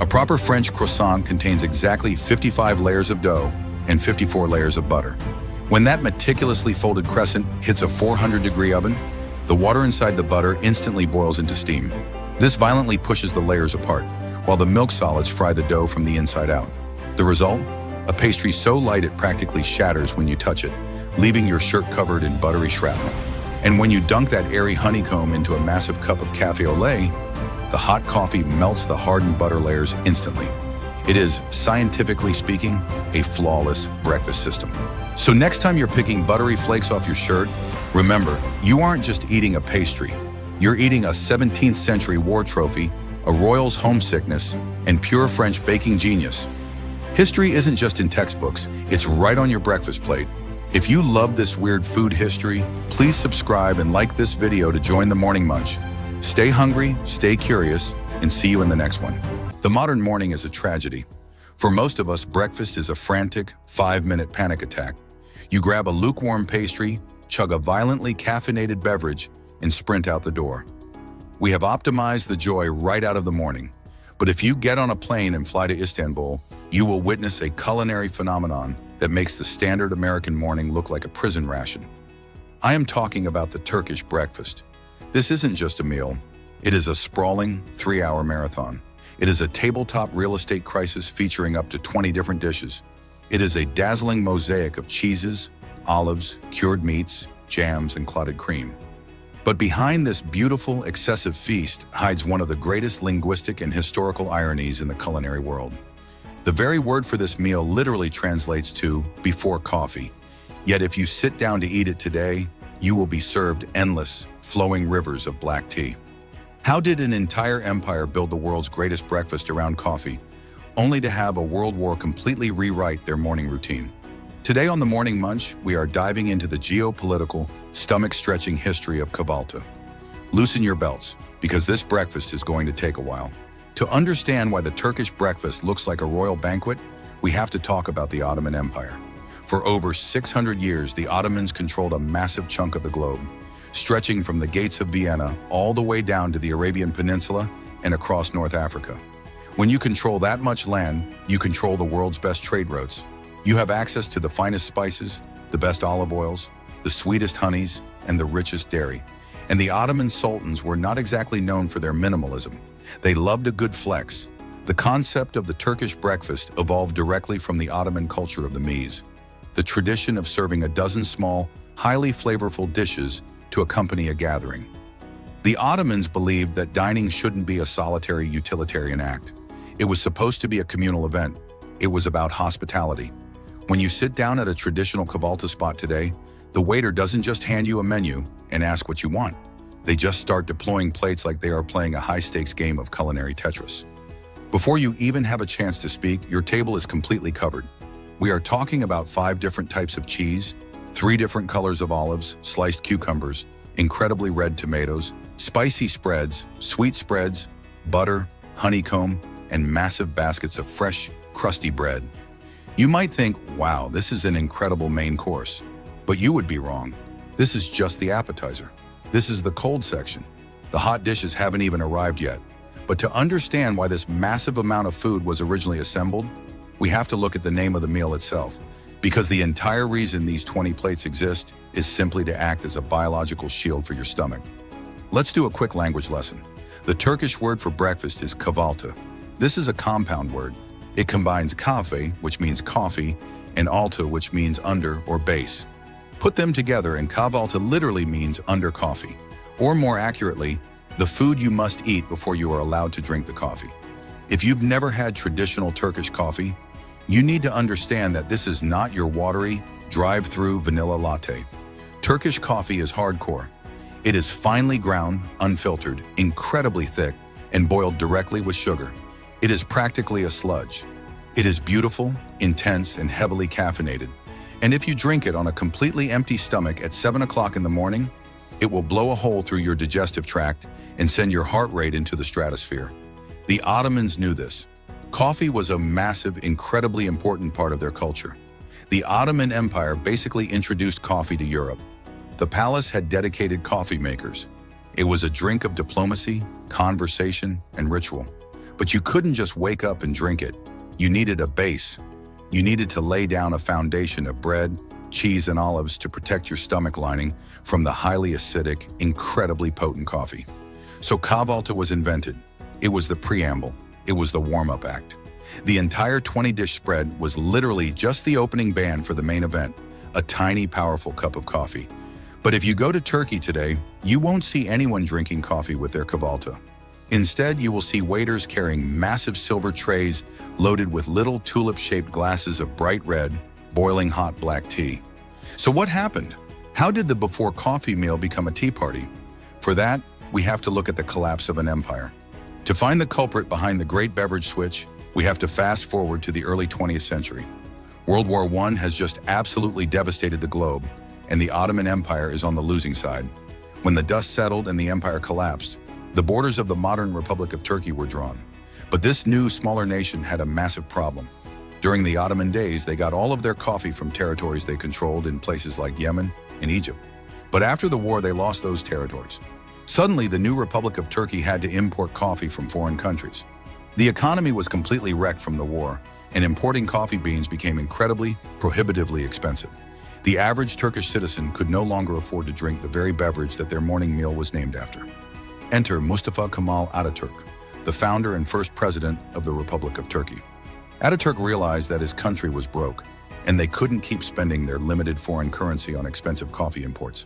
Speaker 1: A proper French croissant contains exactly 55 layers of dough and 54 layers of butter. When that meticulously folded crescent hits a 400-degree oven, the water inside the butter instantly boils into steam. This violently pushes the layers apart, while the milk solids fry the dough from the inside out. The result? A pastry so light it practically shatters when you touch it, leaving your shirt covered in buttery shrapnel. And when you dunk that airy honeycomb into a massive cup of café au lait, the hot coffee melts the hardened butter layers instantly. It is, scientifically speaking, a flawless breakfast system. So next time you're picking buttery flakes off your shirt, remember, you aren't just eating a pastry. You're eating a 17th century war trophy, a royal's homesickness, and pure French baking genius. History isn't just in textbooks, it's right on your breakfast plate. If you love this weird food history, please subscribe and like this video to join the Morning Munch. Stay hungry, stay curious, and see you in the next one. The modern morning is a tragedy. For most of us, breakfast is a frantic, 5-minute panic attack. You grab a lukewarm pastry, chug a violently caffeinated beverage, and sprint out the door. We have optimized the joy right out of the morning. But if you get on a plane and fly to Istanbul, you will witness a culinary phenomenon that makes the standard American morning look like a prison ration. I am talking about the Turkish breakfast. This isn't just a meal. It is a sprawling, 3-hour marathon. It is a tabletop real estate crisis featuring up to 20 different dishes. It is a dazzling mosaic of cheeses, olives, cured meats, jams, and clotted cream. But behind this beautiful, excessive feast hides one of the greatest linguistic and historical ironies in the culinary world. The very word for this meal literally translates to before coffee. Yet if you sit down to eat it today, you will be served endless, flowing rivers of black tea. How did an entire empire build the world's greatest breakfast around coffee, only to have a world war completely rewrite their morning routine? Today on the Morning Munch, we are diving into the geopolitical, stomach-stretching history of kahvaltı. Loosen your belts, because this breakfast is going to take a while. To understand why the Turkish breakfast looks like a royal banquet, we have to talk about the Ottoman Empire. For over 600 years, the Ottomans controlled a massive chunk of the globe, stretching from the gates of Vienna all the way down to the Arabian Peninsula and across North Africa. When you control that much land, you control the world's best trade routes. You have access to the finest spices, the best olive oils, the sweetest honeys, and the richest dairy. And the Ottoman sultans were not exactly known for their minimalism. They loved a good flex. The concept of the Turkish breakfast evolved directly from the Ottoman culture of the 𝐉𝐸𝐵𝐻, the tradition of serving a dozen small, highly flavorful dishes to accompany a gathering. The Ottomans believed that dining shouldn't be a solitary utilitarian act. It was supposed to be a communal event. It was about hospitality. When you sit down at a traditional kahvaltı spot today, the waiter doesn't just hand you a menu and ask what you want. They just start deploying plates like they are playing a high-stakes game of culinary Tetris. Before you even have a chance to speak, your table is completely covered. We are talking about 5 different types of cheese, 3 different colors of olives, sliced cucumbers, incredibly red tomatoes, spicy spreads, sweet spreads, butter, honeycomb, and massive baskets of fresh, crusty bread. You might think, wow, this is an incredible main course. But you would be wrong. This is just the appetizer. This is the cold section. The hot dishes haven't even arrived yet. But to understand why this massive amount of food was originally assembled, we have to look at the name of the meal itself. Because the entire reason these 20 plates exist is simply to act as a biological shield for your stomach. Let's do a quick language lesson. The Turkish word for breakfast is kahvaltı. This is a compound word. It combines kahve, which means coffee, and altı, which means under or base. Put them together and kahvaltı literally means under coffee. Or more accurately, the food you must eat before you are allowed to drink the coffee. If you've never had traditional Turkish coffee, you need to understand that this is not your watery, drive-through vanilla latte. Turkish coffee is hardcore. It is finely ground, unfiltered, incredibly thick, and boiled directly with sugar. It is practically a sludge. It is beautiful, intense, and heavily caffeinated. And if you drink it on a completely empty stomach at 7 o'clock in the morning, it will blow a hole through your digestive tract and send your heart rate into the stratosphere. The Ottomans knew this. Coffee was a massive, incredibly important part of their culture. The Ottoman Empire basically introduced coffee to Europe. The palace had dedicated coffee makers. It was a drink of diplomacy, conversation, and ritual. But you couldn't just wake up and drink it. You needed a base. You needed to lay down a foundation of bread, cheese, and olives to protect your stomach lining from the highly acidic, incredibly potent coffee. So kahvaltı was invented. It was the preamble. It was the warm-up act. The entire 20-dish spread was literally just the opening band for the main event, a tiny, powerful cup of coffee. But if you go to Turkey today, you won't see anyone drinking coffee with their kahvaltı. Instead, you will see waiters carrying massive silver trays loaded with little tulip-shaped glasses of bright red, boiling hot black tea. So what happened? How did the before coffee meal become a tea party? For that, we have to look at the collapse of an empire. To find the culprit behind the great beverage switch, we have to fast forward to the early 20th century. World War I has just absolutely devastated the globe, and the Ottoman Empire is on the losing side. When the dust settled and the empire collapsed, the borders of the modern Republic of Turkey were drawn. But this new, smaller nation had a massive problem. During the Ottoman days, they got all of their coffee from territories they controlled in places like Yemen and Egypt. But after the war, they lost those territories. Suddenly, the new Republic of Turkey had to import coffee from foreign countries. The economy was completely wrecked from the war, and importing coffee beans became incredibly, prohibitively expensive. The average Turkish citizen could no longer afford to drink the very beverage that their morning meal was named after. Enter Mustafa Kemal Atatürk, the founder and first president of the Republic of Turkey. Atatürk realized that his country was broke, and they couldn't keep spending their limited foreign currency on expensive coffee imports.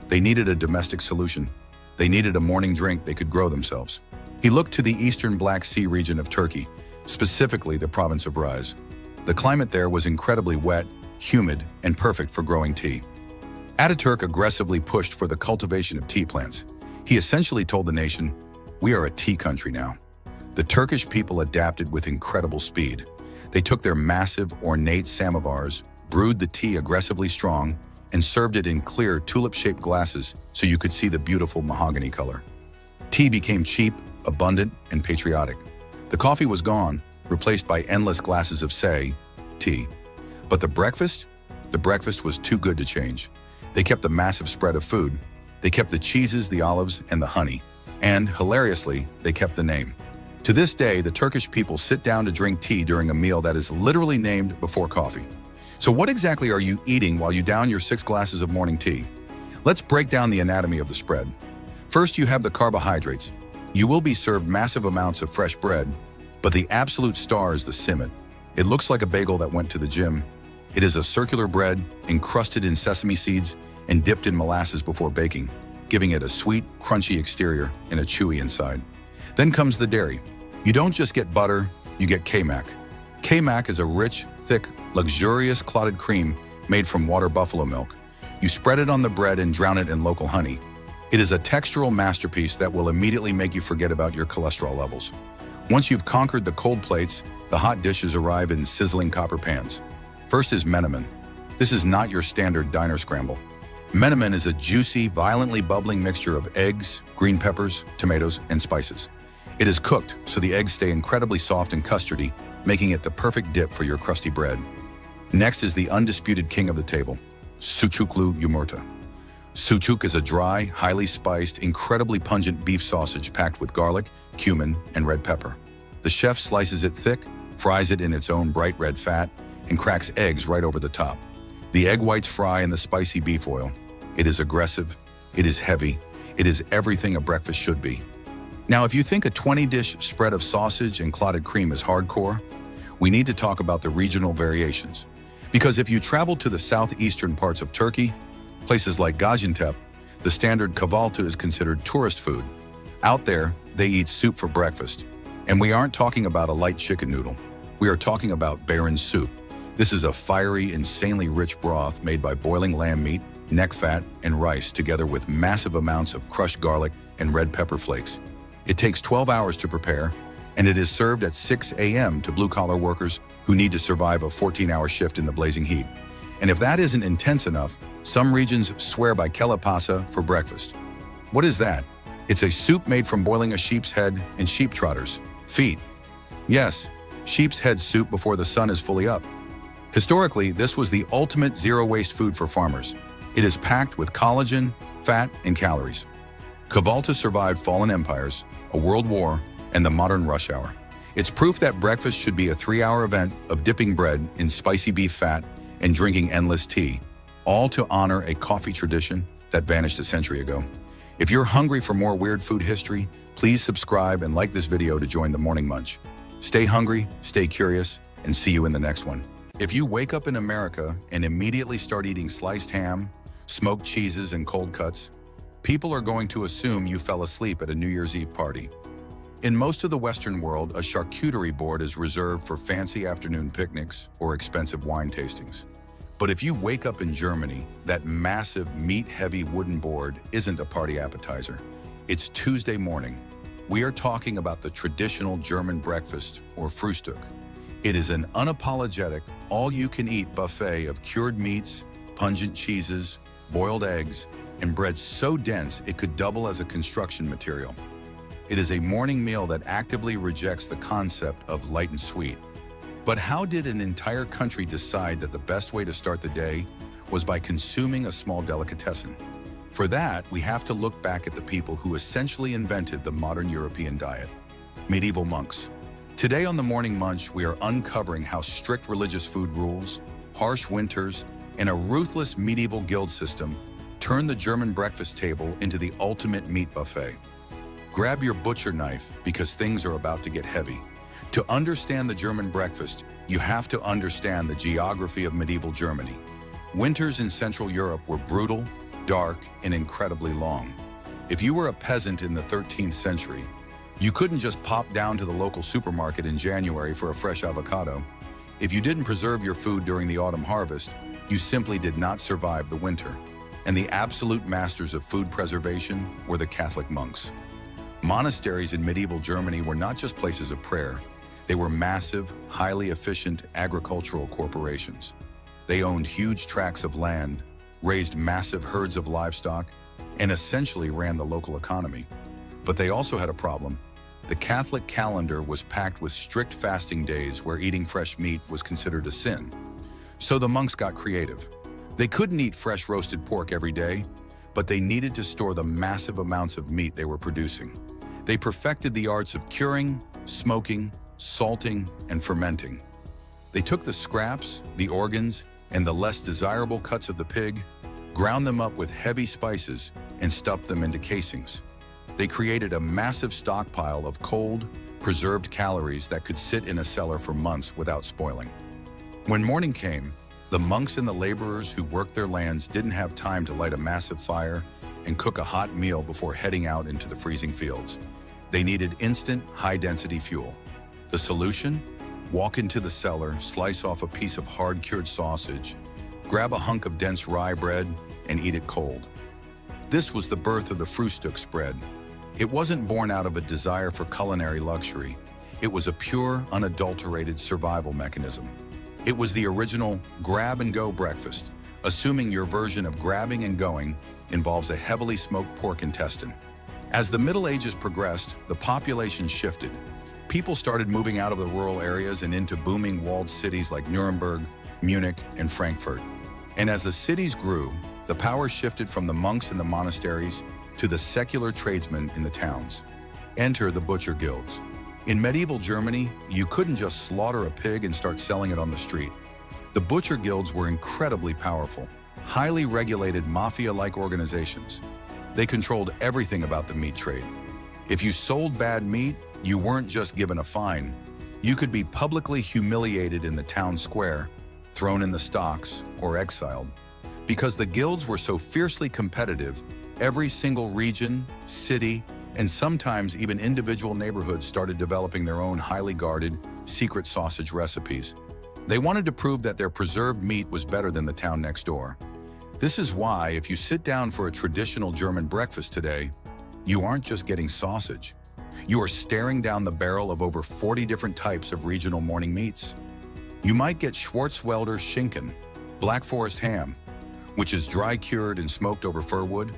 Speaker 1: They needed a domestic solution. They needed a morning drink they could grow themselves. He looked to the eastern Black Sea region of Turkey, specifically the province of 𝐉𝐨𝐬𝐧. The climate there was incredibly wet, humid, and perfect for growing tea. Atatürk aggressively pushed for the cultivation of tea plants. He essentially told the nation, "We are a tea country now." The Turkish people adapted with incredible speed. They took their massive, ornate samovars, brewed the tea aggressively strong, and served it in clear, tulip-shaped glasses so you could see the beautiful mahogany color. Tea became cheap, abundant, and patriotic. The coffee was gone, replaced by endless glasses of tea. But the breakfast? The breakfast was too good to change. They kept the massive spread of food. They kept the cheeses, the olives, and the honey. And, hilariously, they kept the name. To this day, the Turkish people sit down to drink tea during a meal that is literally named before coffee. So what exactly are you eating while you down your 6 glasses of morning tea? Let's break down the anatomy of the spread. First, you have the carbohydrates. You will be served massive amounts of fresh bread, but the absolute star is the simit. It looks like a bagel that went to the gym. It is a circular bread encrusted in sesame seeds and dipped in molasses before baking, giving it a sweet, crunchy exterior and a chewy inside. Then comes the dairy. You don't just get butter, you get 𝐀𝐻. 𝐀𝐻 is a rich, thick, luxurious clotted cream made from water buffalo milk. You spread it on the bread and drown it in local honey. It is a textural masterpiece that will immediately make you forget about your cholesterol levels. Once you've conquered the cold plates, the hot dishes arrive in sizzling copper pans. First is menemen. This is not your standard diner scramble. Menemen is a juicy, violently bubbling mixture of eggs, green peppers, tomatoes, and spices. It is cooked so the eggs stay incredibly soft and custardy, making it the perfect dip for your crusty bread. Next is the undisputed king of the table, sucuklu yumurta. Sucuk is a dry, highly spiced, incredibly pungent beef sausage packed with garlic, cumin, and red pepper. The chef slices it thick, fries it in its own bright red fat, and cracks eggs right over the top. The egg whites fry in the spicy beef oil. It is aggressive, it is heavy, it is everything a breakfast should be. Now, if you think a 20-dish spread of sausage and clotted cream is hardcore, we need to talk about the regional variations. Because if you travel to the southeastern parts of Turkey, places like Gaziantep, the standard kahvaltı is considered tourist food. Out there, they eat soup for breakfast. And we aren't talking about a light chicken noodle. We are talking about Baron soup. This is a fiery, insanely rich broth made by boiling lamb meat, neck fat, and rice, together with massive amounts of crushed garlic and red pepper flakes. It takes 12 hours to prepare, and it is served at 6 a.m. to blue-collar workers who need to survive a 14-hour shift in the blazing heat. And if that isn't intense enough, some regions swear by 𝐻𝐿𝐵𝐵 for breakfast. What is that? It's a soup made from boiling a sheep's head and sheep trotters' feet. Yes, sheep's head soup before the sun is fully up. Historically, this was the ultimate zero-waste food for farmers. It is packed with collagen, fat, and calories. Kahvaltı survived fallen empires, a world war, and the modern rush hour. It's proof that breakfast should be a 3-hour event of dipping bread in spicy beef fat and drinking endless tea, all to honor a coffee tradition that vanished a century ago. If you're hungry for more weird food history, please subscribe and like this video to join the Morning Munch. Stay hungry, stay curious, and see you in the next one. If you wake up in America and immediately start eating sliced ham, smoked cheeses, and cold cuts, people are going to assume you fell asleep at a New Year's Eve party. In most of the Western world, a charcuterie board is reserved for fancy afternoon picnics or expensive wine tastings. But if you wake up in Germany, that massive meat-heavy wooden board isn't a party appetizer. It's Tuesday morning. We are talking about the traditional German breakfast, or Frühstück. It is an unapologetic, all-you-can-eat buffet of cured meats, pungent cheeses, boiled eggs, and bread so dense it could double as a construction material. It is a morning meal that actively rejects the concept of light and sweet. But how did an entire country decide that the best way to start the day was by consuming a small delicatessen? For that, we have to look back at the people who essentially invented the modern European diet: medieval monks. Today on the Morning Munch, we are uncovering how strict religious food rules, harsh winters, and a ruthless medieval guild system turned the German breakfast table into the ultimate meat buffet. Grab your butcher knife because things are about to get heavy. To understand the German breakfast, you have to understand the geography of medieval Germany. Winters in Central Europe were brutal, dark, and incredibly long. If you were a peasant in the 13th century, you couldn't just pop down to the local supermarket in January for a fresh avocado. If you didn't preserve your food during the autumn harvest, you simply did not survive the winter. And the absolute masters of food preservation were the Catholic monks. Monasteries in medieval Germany were not just places of prayer. They were massive, highly efficient agricultural corporations. They owned huge tracts of land, raised massive herds of livestock, and essentially ran the local economy. But they also had a problem. The Catholic calendar was packed with strict fasting days where eating fresh meat was considered a sin. So the monks got creative. They couldn't eat fresh roasted pork every day, but they needed to store the massive amounts of meat they were producing. They perfected the arts of curing, smoking, salting, and fermenting. They took the scraps, the organs, and the less desirable cuts of the pig, ground them up with heavy spices, and stuffed them into casings. They created a massive stockpile of cold, preserved calories that could sit in a cellar for months without spoiling. When morning came, the monks and the laborers who worked their lands didn't have time to light a massive fire and cook a hot meal before heading out into the freezing fields. They needed instant, high-density fuel. The solution? Walk into the cellar, slice off a piece of hard-cured sausage, grab a hunk of dense rye bread, and eat it cold. This was the birth of the Frühstück spread. It wasn't born out of a desire for culinary luxury. It was a pure, unadulterated survival mechanism. It was the original grab-and-go breakfast, assuming your version of grabbing and going involves a heavily smoked pork intestine. As the Middle Ages progressed, the population shifted. People started moving out of the rural areas and into booming walled cities like Nuremberg, Munich, and Frankfurt. And as the cities grew, the power shifted from the monks in the monasteries to the secular tradesmen in the towns. Enter the butcher guilds. In medieval Germany, you couldn't just slaughter a pig and start selling it on the street. The butcher guilds were incredibly powerful, highly regulated mafia-like organizations. They controlled everything about the meat trade. If you sold bad meat, you weren't just given a fine. You could be publicly humiliated in the town square, thrown in the stocks, or exiled. Because the guilds were so fiercely competitive, every single region, city, and sometimes even individual neighborhoods started developing their own highly guarded, secret sausage recipes. They wanted to prove that their preserved meat was better than the town next door. This is why, if you sit down for a traditional German breakfast today, you aren't just getting sausage. You are staring down the barrel of over 40 different types of regional morning meats. You might get Schwarzwälder Schinken, Black Forest ham, which is dry cured and smoked over fir wood.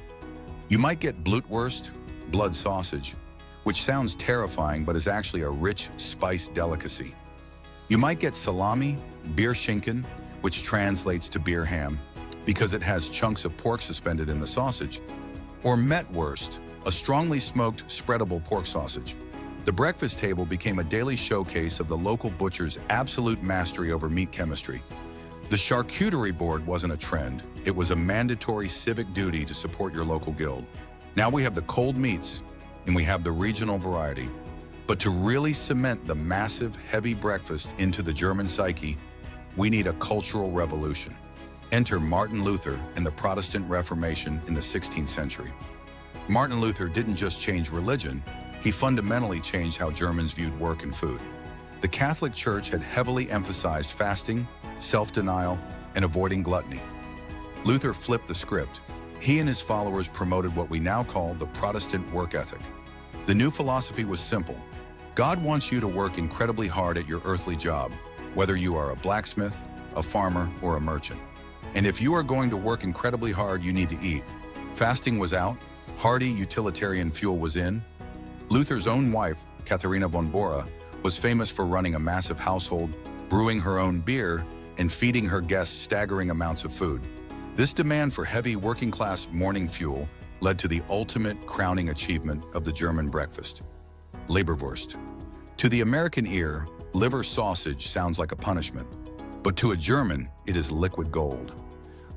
Speaker 1: You might get Blutwurst, blood sausage, which sounds terrifying but is actually a rich, spiced delicacy. You might get salami, Bierschinken, which translates to beer ham, because it has chunks of pork suspended in the sausage, or Metwurst, a strongly smoked, spreadable pork sausage. The breakfast table became a daily showcase of the local butcher's absolute mastery over meat chemistry. The charcuterie board wasn't a trend, it was a mandatory civic duty to support your local guild. Now we have the cold meats, and we have the regional variety. But to really cement the massive, heavy breakfast into the German psyche, we need a cultural revolution. Enter Martin Luther and the Protestant Reformation in the 16th century. Martin Luther didn't just change religion, he fundamentally changed how Germans viewed work and food. The Catholic Church had heavily emphasized fasting, self-denial, and avoiding gluttony. Luther flipped the script. He and his followers promoted what we now call the Protestant work ethic. The new philosophy was simple. God wants you to work incredibly hard at your earthly job, whether you are a blacksmith, a farmer, or a merchant. And if you are going to work incredibly hard, you need to eat. Fasting was out, hearty utilitarian fuel was in. Luther's own wife, Katharina von Bora, was famous for running a massive household, brewing her own beer, and feeding her guests staggering amounts of food. This demand for heavy working-class morning fuel led to the ultimate crowning achievement of the German breakfast, Leberwurst. To the American ear, liver sausage sounds like a punishment, but to a German, it is liquid gold.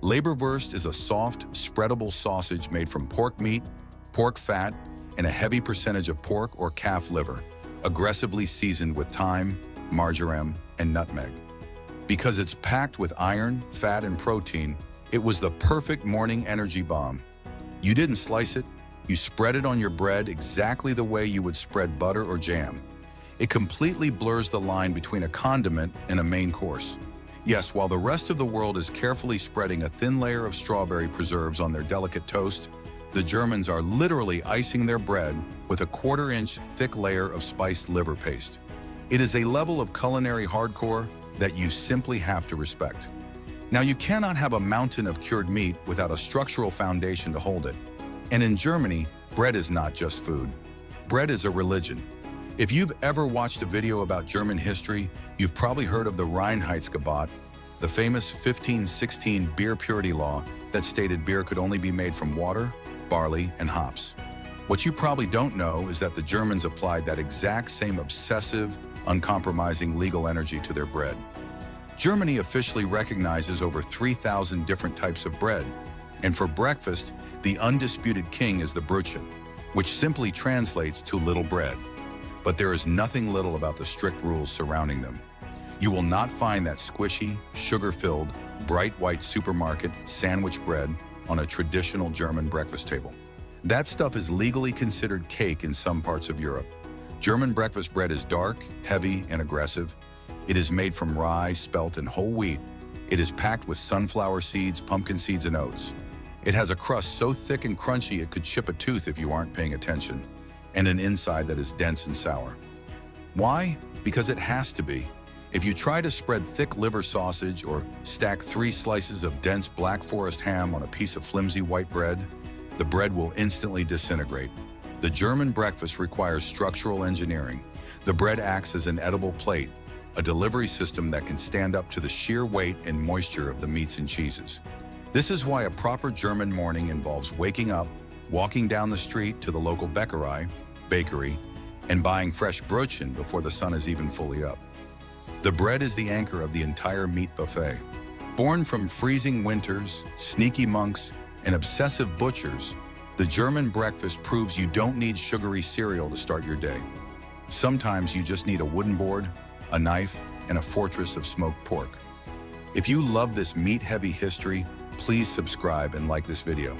Speaker 1: Leberwurst is a soft, spreadable sausage made from pork meat, pork fat, and a heavy percentage of pork or calf liver, aggressively seasoned with thyme, marjoram, and nutmeg. Because it's packed with iron, fat, and protein, it was the perfect morning energy bomb. You didn't slice it, you spread it on your bread exactly the way you would spread butter or jam. It completely blurs the line between a condiment and a main course. Yes, while the rest of the world is carefully spreading a thin layer of strawberry preserves on their delicate toast, the Germans are literally icing their bread with a quarter-inch thick layer of spiced liver paste. It is a level of culinary hardcore that you simply have to respect. Now, you cannot have a mountain of cured meat without a structural foundation to hold it. And in Germany, bread is not just food. Bread is a religion. If you've ever watched a video about German history, you've probably heard of the 𝐌𝐮𝐧𝐜𝐡, the famous 1516 beer purity law that stated beer could only be made from water, barley, and hops. What you probably don't know is that the Germans applied that exact same obsessive, uncompromising legal energy to their bread. Germany officially recognizes over 3,000 different types of bread, and for breakfast, the undisputed king is the Brötchen, which simply translates to little bread. But there is nothing little about the strict rules surrounding them. You will not find that squishy, sugar-filled, bright white supermarket sandwich bread on a traditional German breakfast table. That stuff is legally considered cake in some parts of Europe. German breakfast bread is dark, heavy, and aggressive. It is made from rye, spelt, and whole wheat. It is packed with sunflower seeds, pumpkin seeds, and oats. It has a crust so thick and crunchy it could chip a tooth if you aren't paying attention, and an inside that is dense and sour. Why? Because it has to be. If you try to spread thick liver sausage or stack 3 slices of dense Black Forest ham on a piece of flimsy white bread, the bread will instantly disintegrate. The German breakfast requires structural engineering. The bread acts as an edible plate, a delivery system that can stand up to the sheer weight and moisture of the meats and cheeses. This is why a proper German morning involves waking up, walking down the street to the local Bäckerei, bakery, and buying fresh Brötchen before the sun is even fully up. The bread is the anchor of the entire meat buffet. Born from freezing winters, sneaky monks, and obsessive butchers, the German breakfast proves you don't need sugary cereal to start your day. Sometimes you just need a wooden board, a knife, and a fortress of smoked pork. If you love this meat-heavy history, please subscribe and like this video.